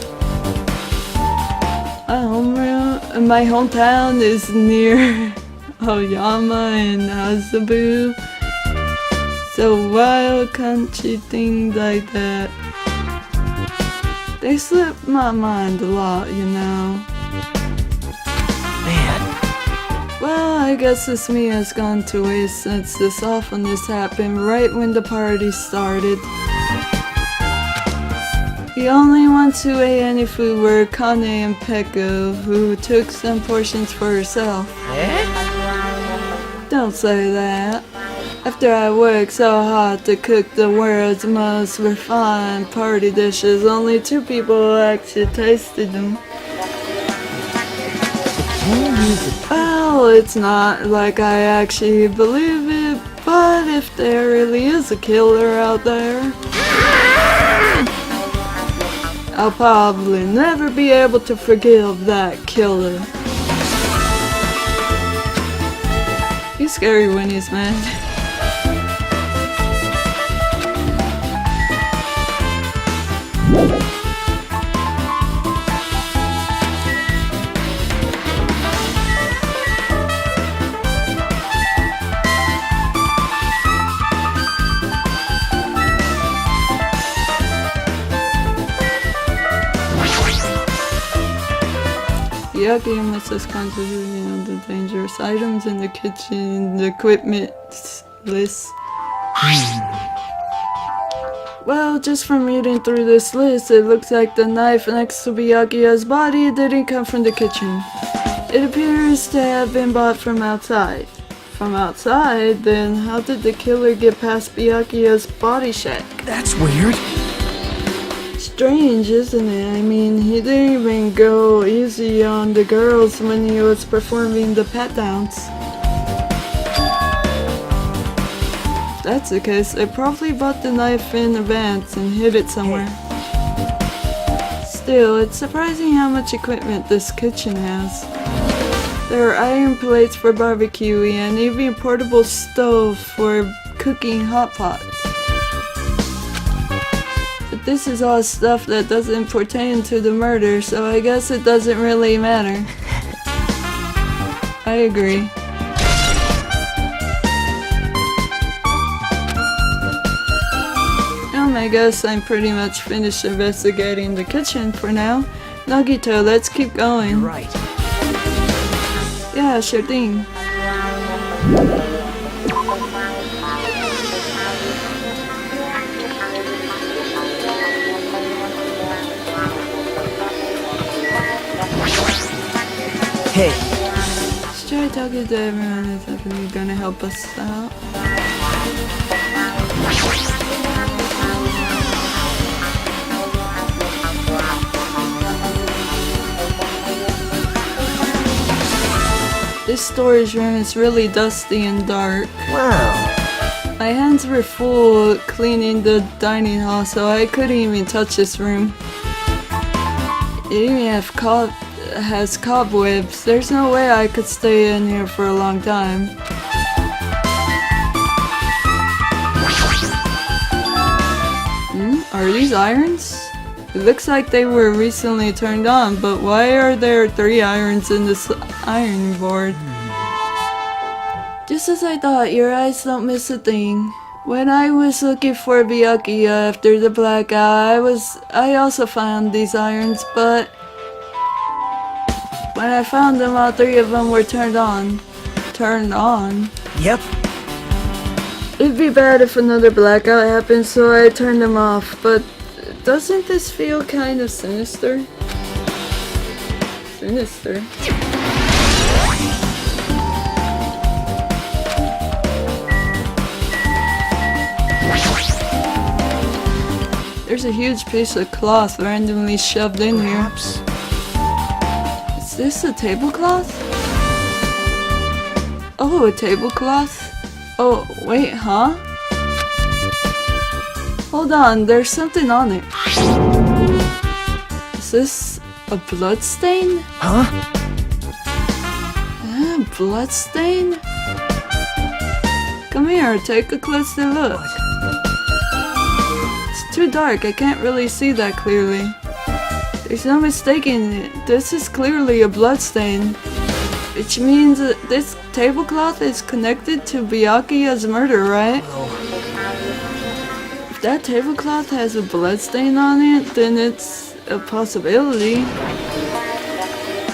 My hometown is near Aoyama and Azabu. So wild country things like that, they slip my mind a lot, you know. Man, Well, I guess this meal has gone to waste since this awfulness happened right when the party started. The only ones who ate any food were Kane and Peko, who took some portions for herself. Don't say that. After I worked so hard to cook the world's most refined party dishes, only 2 people actually tasted them. Well, it's not like I actually believe it, but if there really is a killer out there, I'll probably never be able to forgive that killer. He's scary when he's mad. Yaki Mrs. contributing on the dangerous items in the kitchen, the equipment list. Well, just from reading through this list, it looks like the knife next to Byakuya's body didn't come from the kitchen. It appears to have been bought from outside. From outside, then how did the killer get past Byakuya's body shack? that's weird. Strange, isn't it? I mean, he didn't even go easy on the girls when he was performing the pat-downs. If that's the case, they probably bought the knife in advance and hid it somewhere. Still, it's surprising how much equipment this kitchen has. There are iron plates for barbecuing and even a portable stove for cooking hot pots. But this is all stuff that doesn't pertain to the murder, so I guess it doesn't really matter. I agree. I guess I'm pretty much finished investigating the kitchen for now. Nagito, let's keep going. You're right. Yeah, sure thing. Hey, Let's try talking to everyone that's definitely gonna help us out. This storage room is really dusty and dark. wow. My hands were full cleaning the dining hall, so I couldn't even touch this room. It even has cobwebs. There's no way I could stay in here for a long time. Are these irons? It looks like they were recently turned on, but why are there 3 irons in this ironing board? Just as I thought, your eyes don't miss a thing. When I was looking for Byakuya after the blackout, I also found these irons, but when I found them, all 3 of them were turned on. Turned on? Yep. It'd be bad if another blackout happened, so I turned them off, but doesn't this feel kind of sinister? Sinister? There's a huge piece of cloth randomly shoved in here. Perhaps. Is this a tablecloth? Oh, a tablecloth? Oh, wait, huh? Hold on, there's something on it. Is this a blood stain? Huh? Blood stain? Come here, take a closer look. It's too dark, I can't really see that clearly. There's no mistaking it. This is clearly a blood stain. Which means that this tablecloth is connected to Byakuya's murder, right? If that tablecloth has a blood stain on it, then it's a possibility.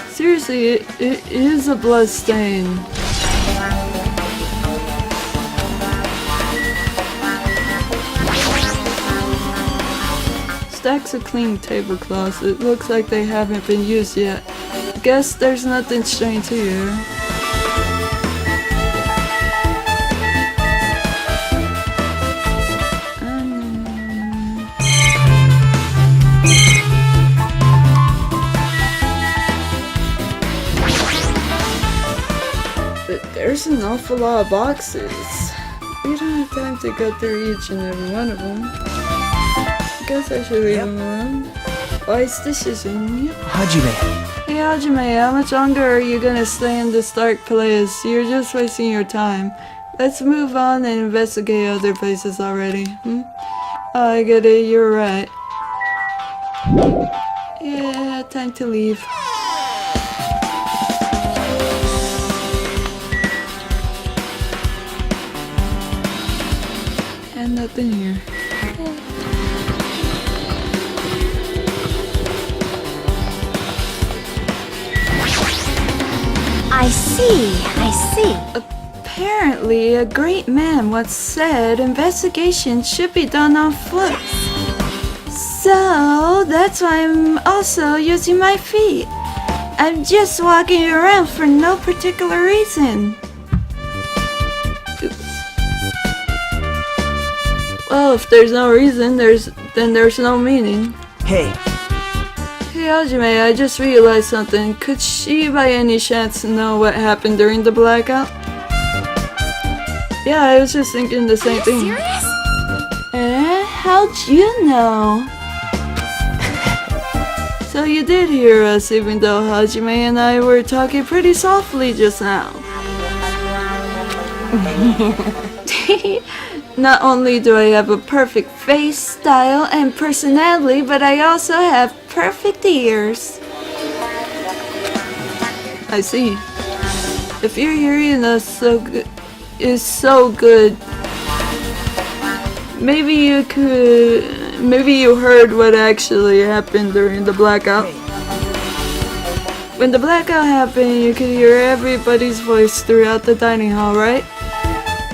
Seriously, it is a blood stain. Stacks of clean tablecloths. It looks like they haven't been used yet. Guess there's nothing strange here. But there's an awful lot of boxes. We don't have time to go through each and every one of them. Guess I should leave them alone. Wise decision. Yep. Hajime. Hey Hajime, how much longer are you gonna stay in this dark place? You're just wasting your time. Let's move on and investigate other places already. Oh, I get it, you're right. Yeah, time to leave. And nothing here. I see. Apparently, a great man once said investigation should be done on foot. So, that's why I'm also using my feet. I'm just walking around for no particular reason. Oops. Well, if there's no reason, then there's no meaning. Hey, Hey Hajime, I just realized something. Could she by any chance know what happened during the blackout? Yeah, I was just thinking the same thing. Serious? How'd you know? So you did hear us even though Hajime and I were talking pretty softly just now. Not only do I have a perfect face, style, and personality, but I also have perfect ears. I see. If your hearing is so good, maybe you heard what actually happened during the blackout. When the blackout happened, you could hear everybody's voice throughout the dining hall, right?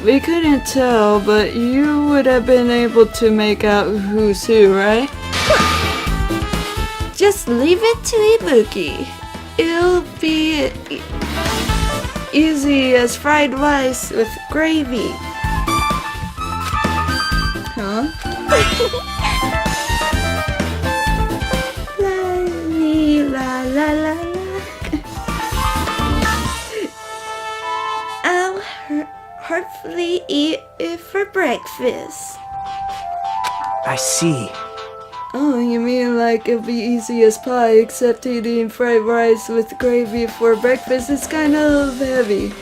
We couldn't tell, but you would have been able to make out who's who, right? Just leave it to Ibuki. It'll be Easy as fried rice with gravy. Huh? la la la la. I'll hopefully eat it for breakfast. I see. Oh, you mean like it'll be easy as pie, except eating fried rice with gravy for breakfast is kind of heavy.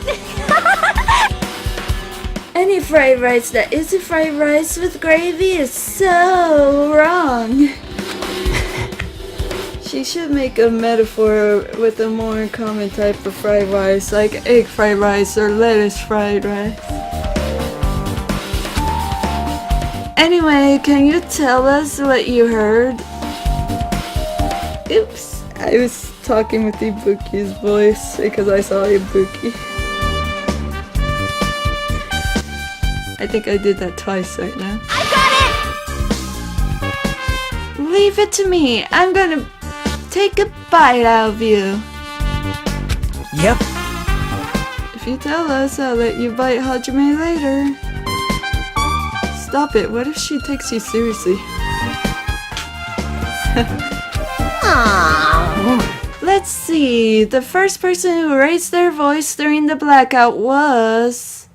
Any fried rice that isn't fried rice with gravy is so wrong. She should make a metaphor with a more common type of fried rice, like egg fried rice or lettuce fried rice. Anyway, can you tell us what you heard? Oops, I was talking with Ibuki's voice because I saw Ibuki. I think I did that twice right now. I got it! Leave it to me. I'm gonna take a bite out of you. Yep. If you tell us, I'll let you bite Hajime later. Stop it, what if she takes you seriously? Let's see. The first person who raised their voice during the blackout was...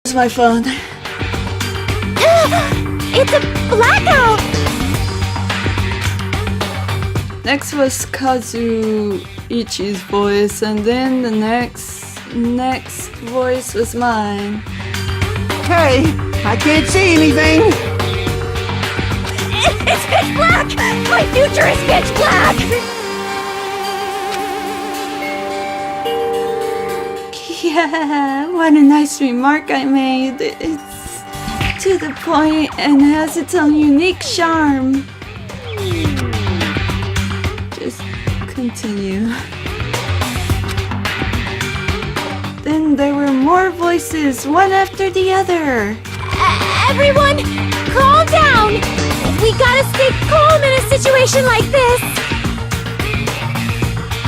Where's my phone? It's a blackout! Next was Kazuichi's voice, and then the next voice was mine. Hey, I can't see anything. It's pitch black! My future is pitch black! Yeah, what a nice remark I made. It's to the point and has its own unique charm. Just continue. Then there were more voices, one after the other. Everyone, calm down! We gotta stay calm in a situation like this!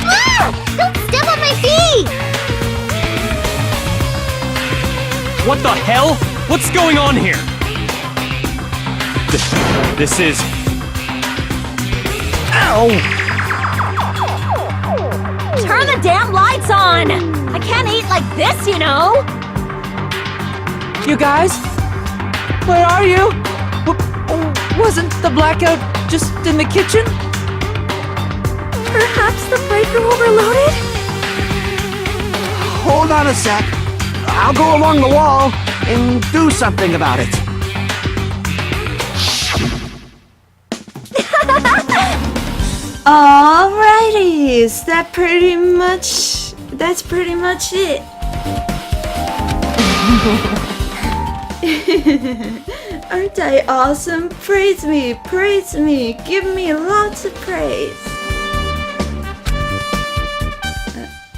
Ah! Don't step on my feet! What the hell? What's going on here? This is... Ow! Turn the damn lights on! I can't eat like this, you know! You guys? Where are you? Wasn't the blackout just in the kitchen? Perhaps the breaker overloaded? Hold on a sec. I'll go along the wall and do something about it. Alrighty, that's pretty much it. Aren't I awesome? Praise me, give me lots of praise.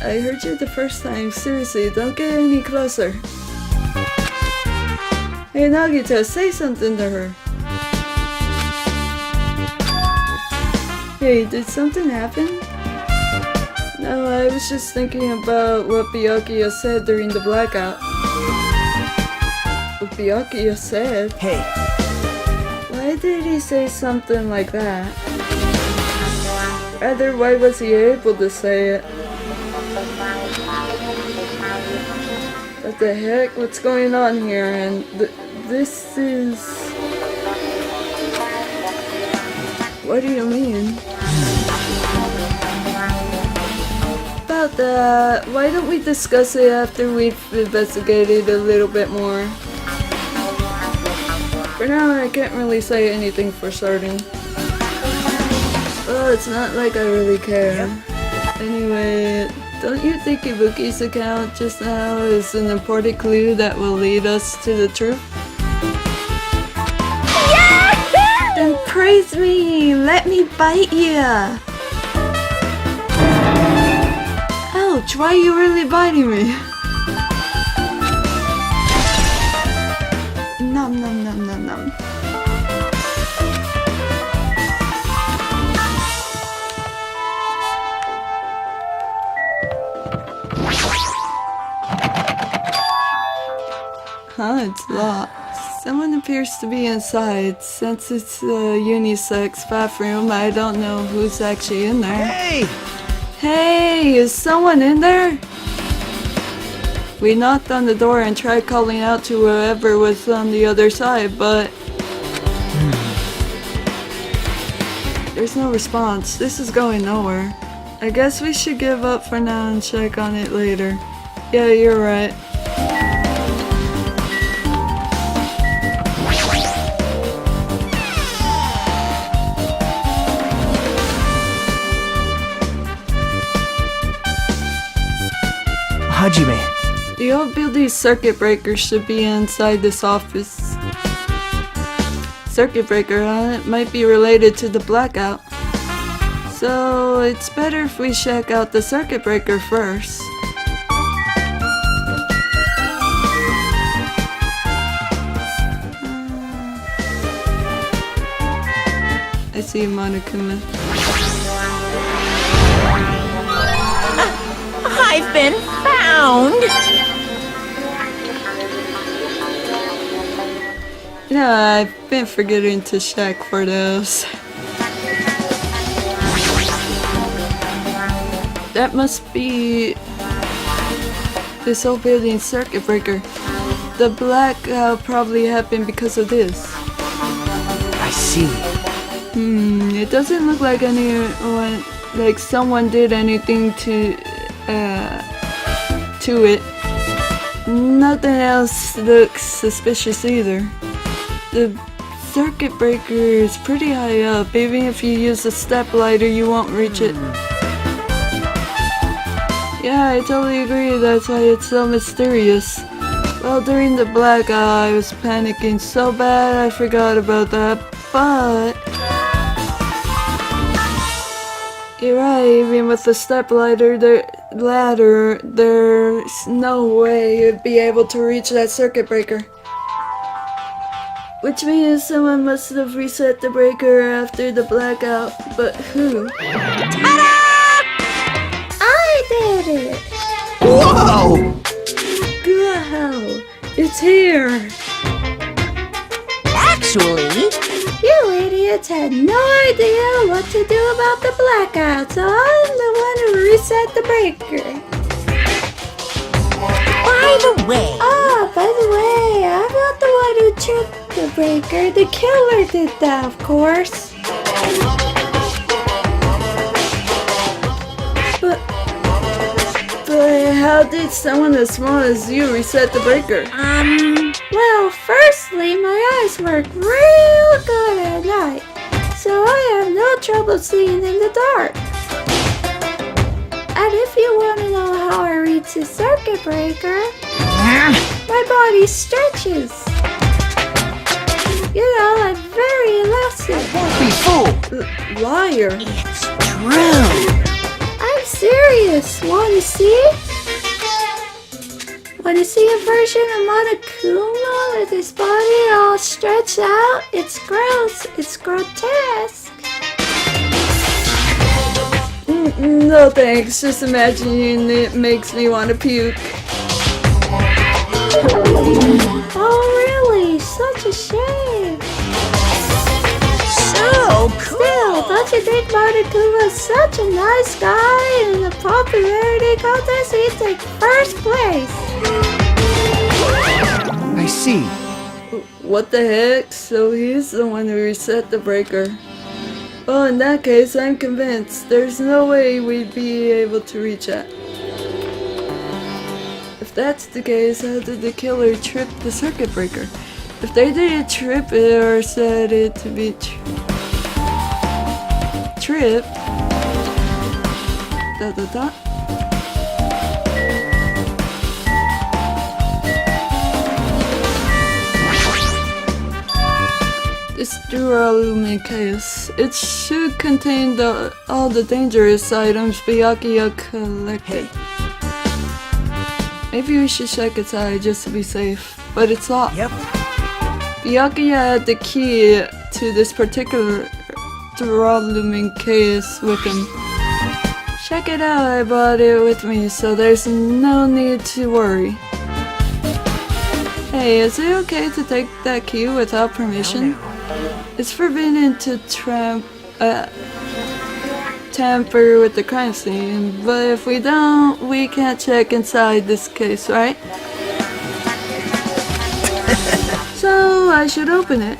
I heard you the first time, seriously, don't get any closer. Hey Nagita, say something to her. Hey, did something happen? No, I was just thinking about what Byakuya said during the blackout. What Byakuya said? Hey, Why did he say something like that? Rather, why was he able to say it? What the heck? What's going on here? And this is... What do you mean? About that, why don't we discuss it after we've investigated a little bit more? For now, I can't really say anything for certain. Well, it's not like I really care. Anyway, don't you think Ibuki's account just now is an important clue that will lead us to the truth? Then praise me! Let me bite ya! Ouch, why are you really biting me? Nom nom nom nom nom. Huh, it's locked. Someone appears to be inside. Since it's a unisex bathroom, I don't know who's actually in there. Hey! Hey, is someone in there? We knocked on the door and tried calling out to whoever was on the other side, but there's no response. This is going nowhere. I guess we should give up for now and check on it later. Yeah, you're right. Hajime. The old building's circuit breaker should be inside this office. Circuit breaker, huh? It might be related to the blackout. So it's better if we check out the circuit breaker first. I see Monokuma. I've been found! Yeah, I've been forgetting to check for those. That must be this old building circuit breaker. The blackout probably happened because of this. I see. It doesn't look like anyone, like someone did anything to it. Nothing else looks suspicious either. The circuit breaker is pretty high up. Even if you use a step ladder, you won't reach it. Yeah, I totally agree. That's why it's so mysterious. Well, during the blackout, I was panicking so bad I forgot about that, but you're right, even with the step ladder, there's no way you'd be able to reach that circuit breaker. Which means someone must have reset the breaker after the blackout, but who? I did it! Whoa! Wow, it's here! Actually, You idiots had no idea what to do about the blackout, so I'm the one who reset the breaker. by the way, By the way, I'm not the one who tripped the breaker. The killer did that, of course. But how did someone as small as you reset the breaker? Well, firstly, my eyes work real good at night, so I have no trouble seeing in the dark. And if you want to know how I reach the circuit breaker, my body stretches. You know, I'm very elastic. Be fooled! Liar! it's true. I'm serious. Want to see? Want to see a version of Monokuma with his body all stretched out? It's gross. It's grotesque. No thanks, just imagining it makes me want to puke. Oh, really? Such a shame. So Still, don't you think Monokuma's such a nice guy, and in the popularity contest he'd take first place? I see. What the heck? So he's the one who reset the breaker. Well, in that case, I'm convinced there's no way we'd be able to reach that. If that's the case, how did the killer trip the circuit breaker? If they didn't trip it or said it to be trip, dot dot dot. This duralumin case. It should contain all the dangerous items Byakuya collected. Maybe we should check inside just to be safe, but it's locked. Yep. Byakuya had the key to this particular duralumin case with him. Check it out, I brought it with me, so there's no need to worry. Hey, is it okay to take that key without permission? It's forbidden to tamper with the crime scene, but if we don't, we can't check inside this case, right? So I should open it.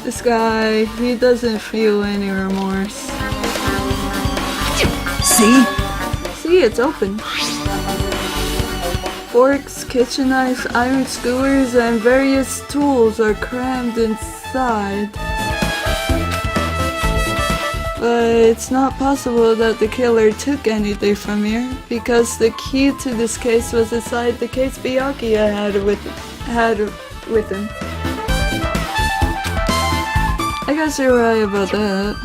This guy, he doesn't feel any remorse. See? See, it's open. Forks, kitchen knives, iron skewers, and various tools are crammed inside. But it's not possible that the killer took anything from here, because the key to this case was inside the case Byakuya had with him. I guess you're right about that.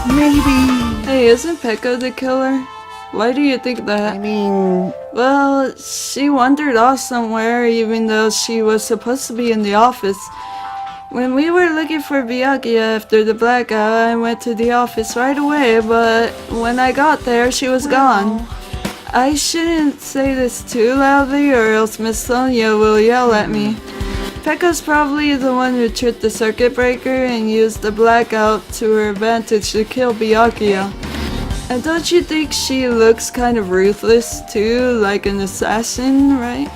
Maybe. Hey, isn't Pekka the killer? Why do you think that? I mean, Well, she wandered off somewhere even though she was supposed to be in the office. When we were looking for Byakuya after the blackout, I went to the office right away, but when I got there, she was gone. I shouldn't say this too loudly or else Miss Sonia will yell at me. Pekka's probably the one who tripped the circuit breaker and used the blackout to her advantage to kill Byakuya. And don't you think she looks kind of ruthless too, like an assassin, right?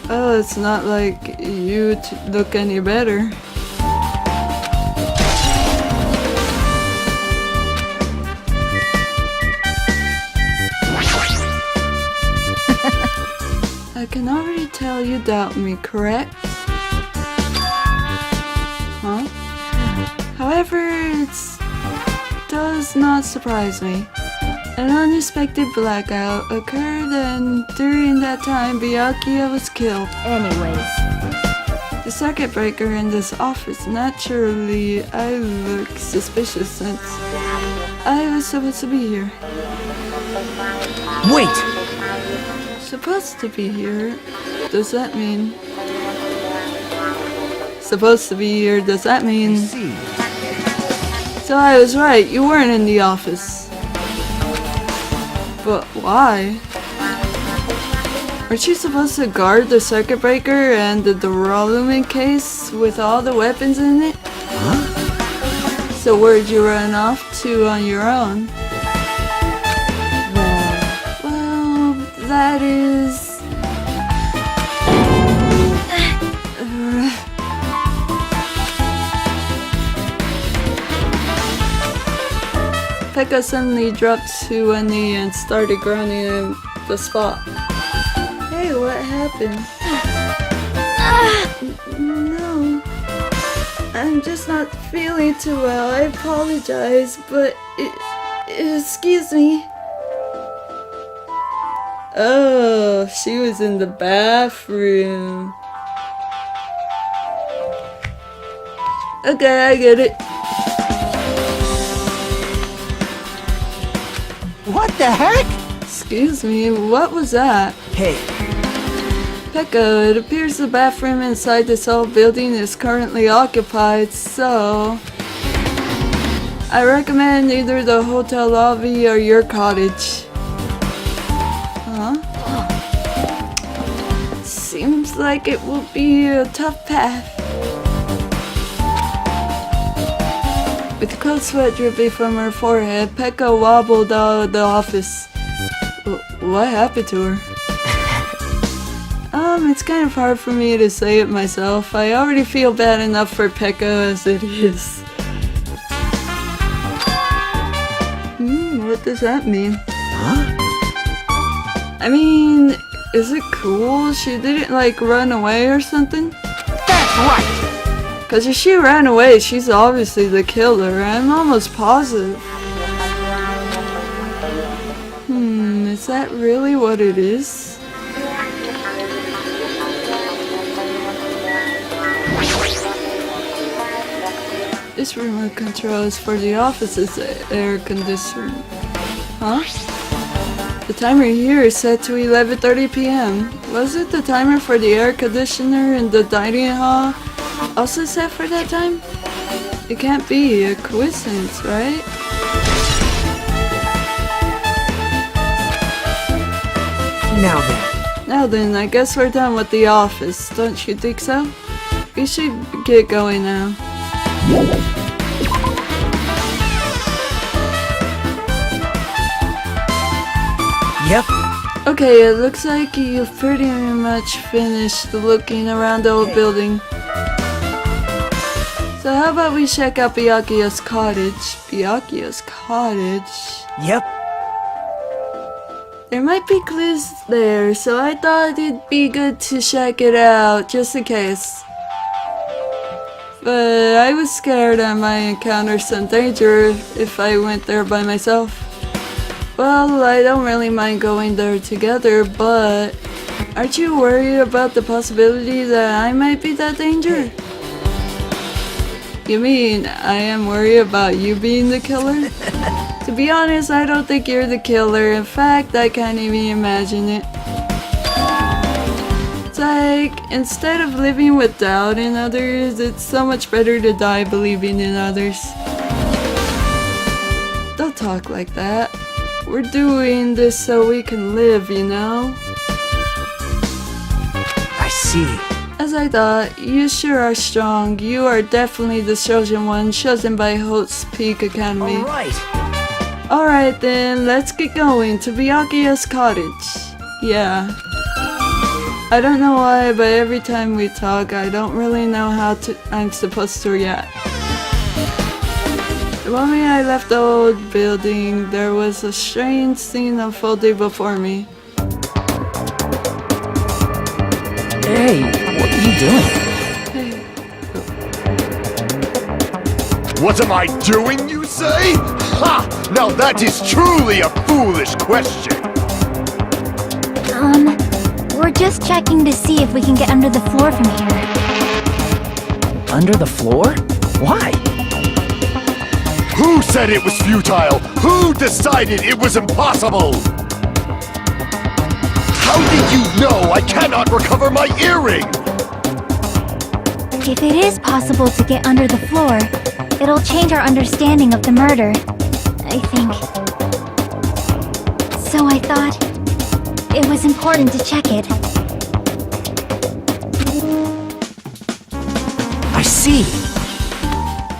Well, it's not like you look any better. I can already tell you doubt me, correct? Huh? However, it does not surprise me. An unexpected blackout occurred, and during that time, Byakuya was killed. Anyways. The circuit breaker in this office, naturally, I look suspicious since I was supposed to be here. Wait! Supposed to be here? Does that mean... Supposed to be here, does that mean... See. So I was right, you weren't in the office. But why? Aren't you supposed to guard the circuit breaker and the duralumin case with all the weapons in it? Huh? So where'd you run off to on your own? Well, that is... Pekka suddenly dropped to a knee and started groaning in the spot. Hey, what happened? No. I'm just not feeling too well. I apologize, but excuse me. Oh, she was in the bathroom. Okay, I get it. what the heck? Excuse me, what was that? Hey, Pekka, it appears the bathroom inside this old building is currently occupied, so... I recommend either the hotel lobby or your cottage. Huh? Seems like it will be a tough path. With cold sweat dripping from her forehead, Pekka wobbled out of the office. What happened to her? It's kind of hard for me to say it myself. I already feel bad enough for Pekka as it is. what does that mean? Huh? I mean, is it cool she didn't like run away or something? That's right! Cause if she ran away, she's obviously the killer. I'm almost positive. Is that really what it is? This remote control is for the office's air conditioner. Huh? The timer here is set to 11:30 p.m. Was it the timer for the air conditioner in the dining hall also set for that time? It can't be a coincidence, right? Now then, I guess we're done with the office, don't you think so? We should get going now. Yep. Okay, it looks like you've pretty much finished looking around the old building. So how about we check out Byakuya's cottage? Byakuya's cottage? Yep. There might be clues there, so I thought it'd be good to check it out, just in case. But I was scared I might encounter some danger if I went there by myself. Well, I don't really mind going there together, but aren't you worried about the possibility that I might be that danger? You mean I am worried about you being the killer? To be honest, I don't think you're the killer. In fact, I can't even imagine it. It's like, instead of living with doubt in others, it's so much better to die believing in others. Don't talk like that. We're doing this so we can live, you know? I see. As I thought, you sure are strong. You are definitely the chosen one, chosen by Holt's Peak Academy. Alright then, let's get going to Byakuya's cottage. Yeah. I don't know why, but every time we talk, I don't really know how I'm supposed to react. The moment I left the old building, there was a strange scene unfolding before me. Hey, what are you doing? Hey. What am I doing, you say? Ha! Now that is truly a foolish question. We're just checking to see if we can get under the floor from here. Under the floor? Why? Who said it was futile? Who decided it was impossible? How did you know I cannot recover my earring? If it is possible to get under the floor, it'll change our understanding of the murder, I think. So I thought it was important to check it. I see.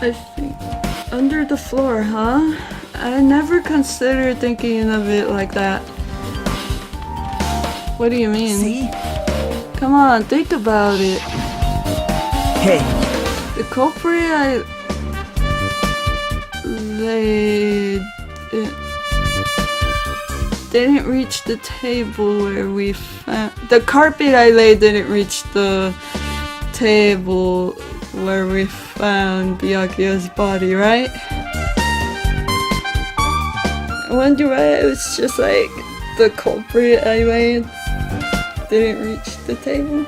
I think under the floor, huh? I never considered thinking of it like that. What do you mean? See? Come on, think about it. Hey, The culprit didn't reach the table where we found the carpet I laid didn't reach the table where we found Byakuya's body, right? I wonder why it was just like the culprit I laid didn't reach the table.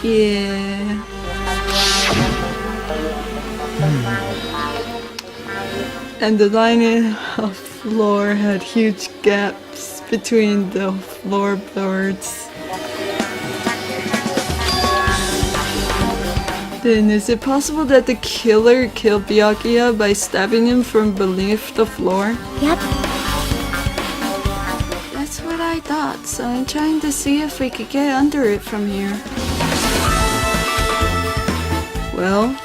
Yeah. And the dining hall floor had huge gaps between the floorboards. Then is it possible that the killer killed Byakuya by stabbing him from beneath the floor? Yep. That's what I thought, so I'm trying to see if we could get under it from here. Well,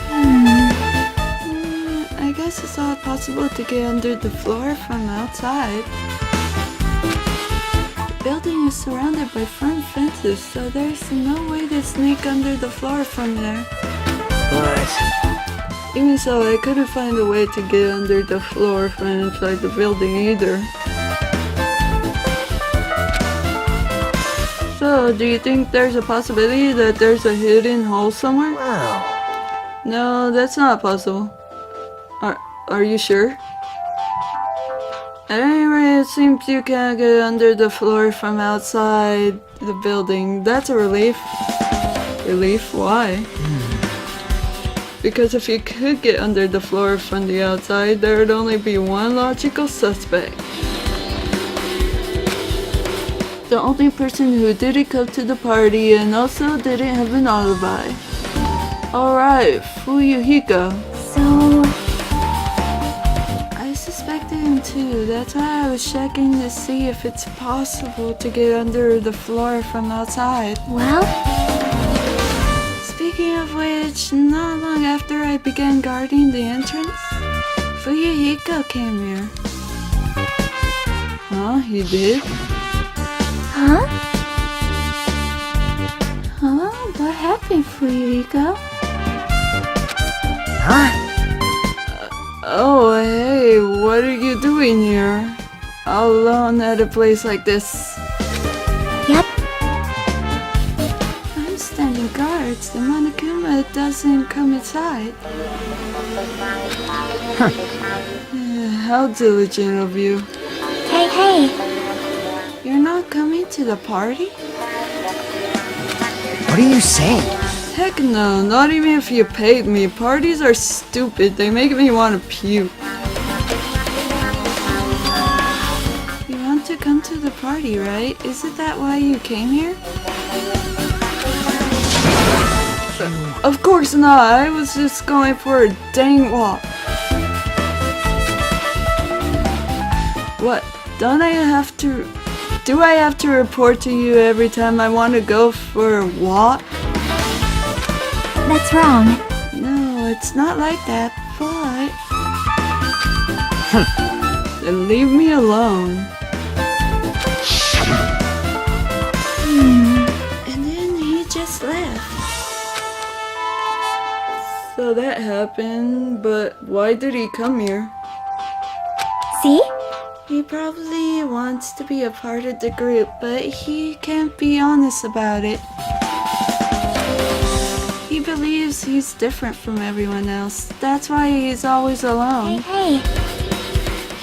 I guess it's all possible to get under the floor from outside. The building is surrounded by firm fences, so there's no way to sneak under the floor from there. Even so, I couldn't find a way to get under the floor from inside the building either. So, do you think there's a possibility that there's a hidden hole somewhere? Wow. No, that's not possible. Are you sure? At any rate, it seems you can't get under the floor from outside the building. That's a relief. Relief? Why? Because if you could get under the floor from the outside, there would only be one logical suspect. The only person who didn't come to the party and also didn't have an alibi. Alright, Fuyuhiko. So, I suspected him too. That's why I was checking to see if it's possible to get under the floor from outside. well, Speaking of which, not long after I began guarding the entrance, Fuyuhiko came here. Huh? He did? huh? Huh? What happened, Fuyuhiko? Huh? Oh, hey, what are you doing here? All alone at a place like this? Yep. I'm standing guards. The Monokuma doesn't come inside. How diligent of you. Hey. You're not coming to the party? What are you saying? Heck no, not even if you paid me. Parties are stupid. They make me want to puke. You want to come to the party, right? Isn't that why you came here? Of course not. I was just going for a dang walk. What? Do I have to report to you every time I want to go for a walk? That's wrong. No, it's not like that, but... Then leave me alone. And then he just left. So that happened, but why did he come here? See? He probably wants to be a part of the group, but he can't be honest about it. He believes he's different from everyone else. That's why he's always alone. Hey.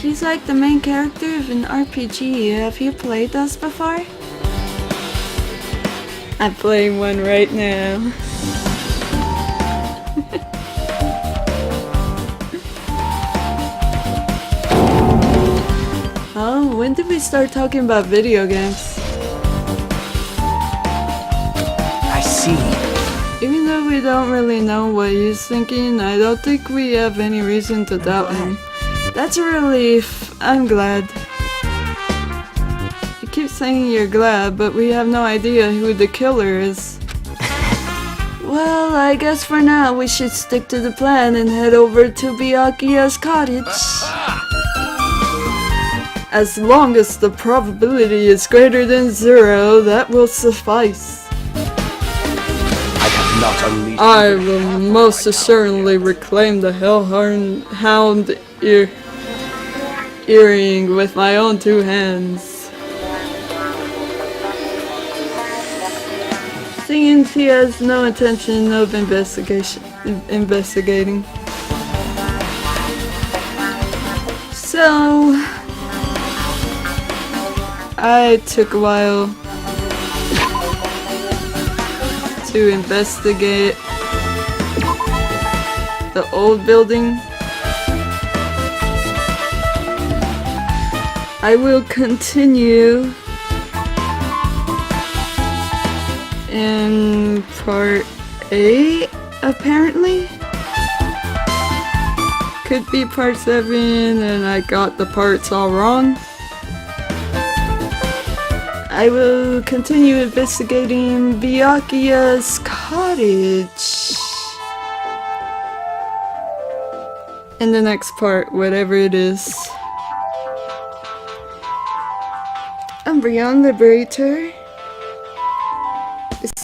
He's like the main character of an RPG. Have you played those before? I'm playing one right now. Oh, when did we start talking about video games? I see. Even though we don't really know what he's thinking, I don't think we have any reason to doubt him. That's a relief. I'm glad. You keep saying you're glad, but we have no idea who the killer is. Well, I guess for now we should stick to the plan and head over to Byakuya's cottage. As long as the probability is greater than 0, that will suffice. I have not unleashed. I will most assuredly reclaim the Hellhound earring with my own 2 hands. Seeing he has no intention of investigating. So, I took a while to investigate the old building. I will continue in part 8, apparently. Could be part 7 and I got the parts all wrong. I will continue investigating Byakuya's cottage in the next part, whatever it is. Embryon Liberator.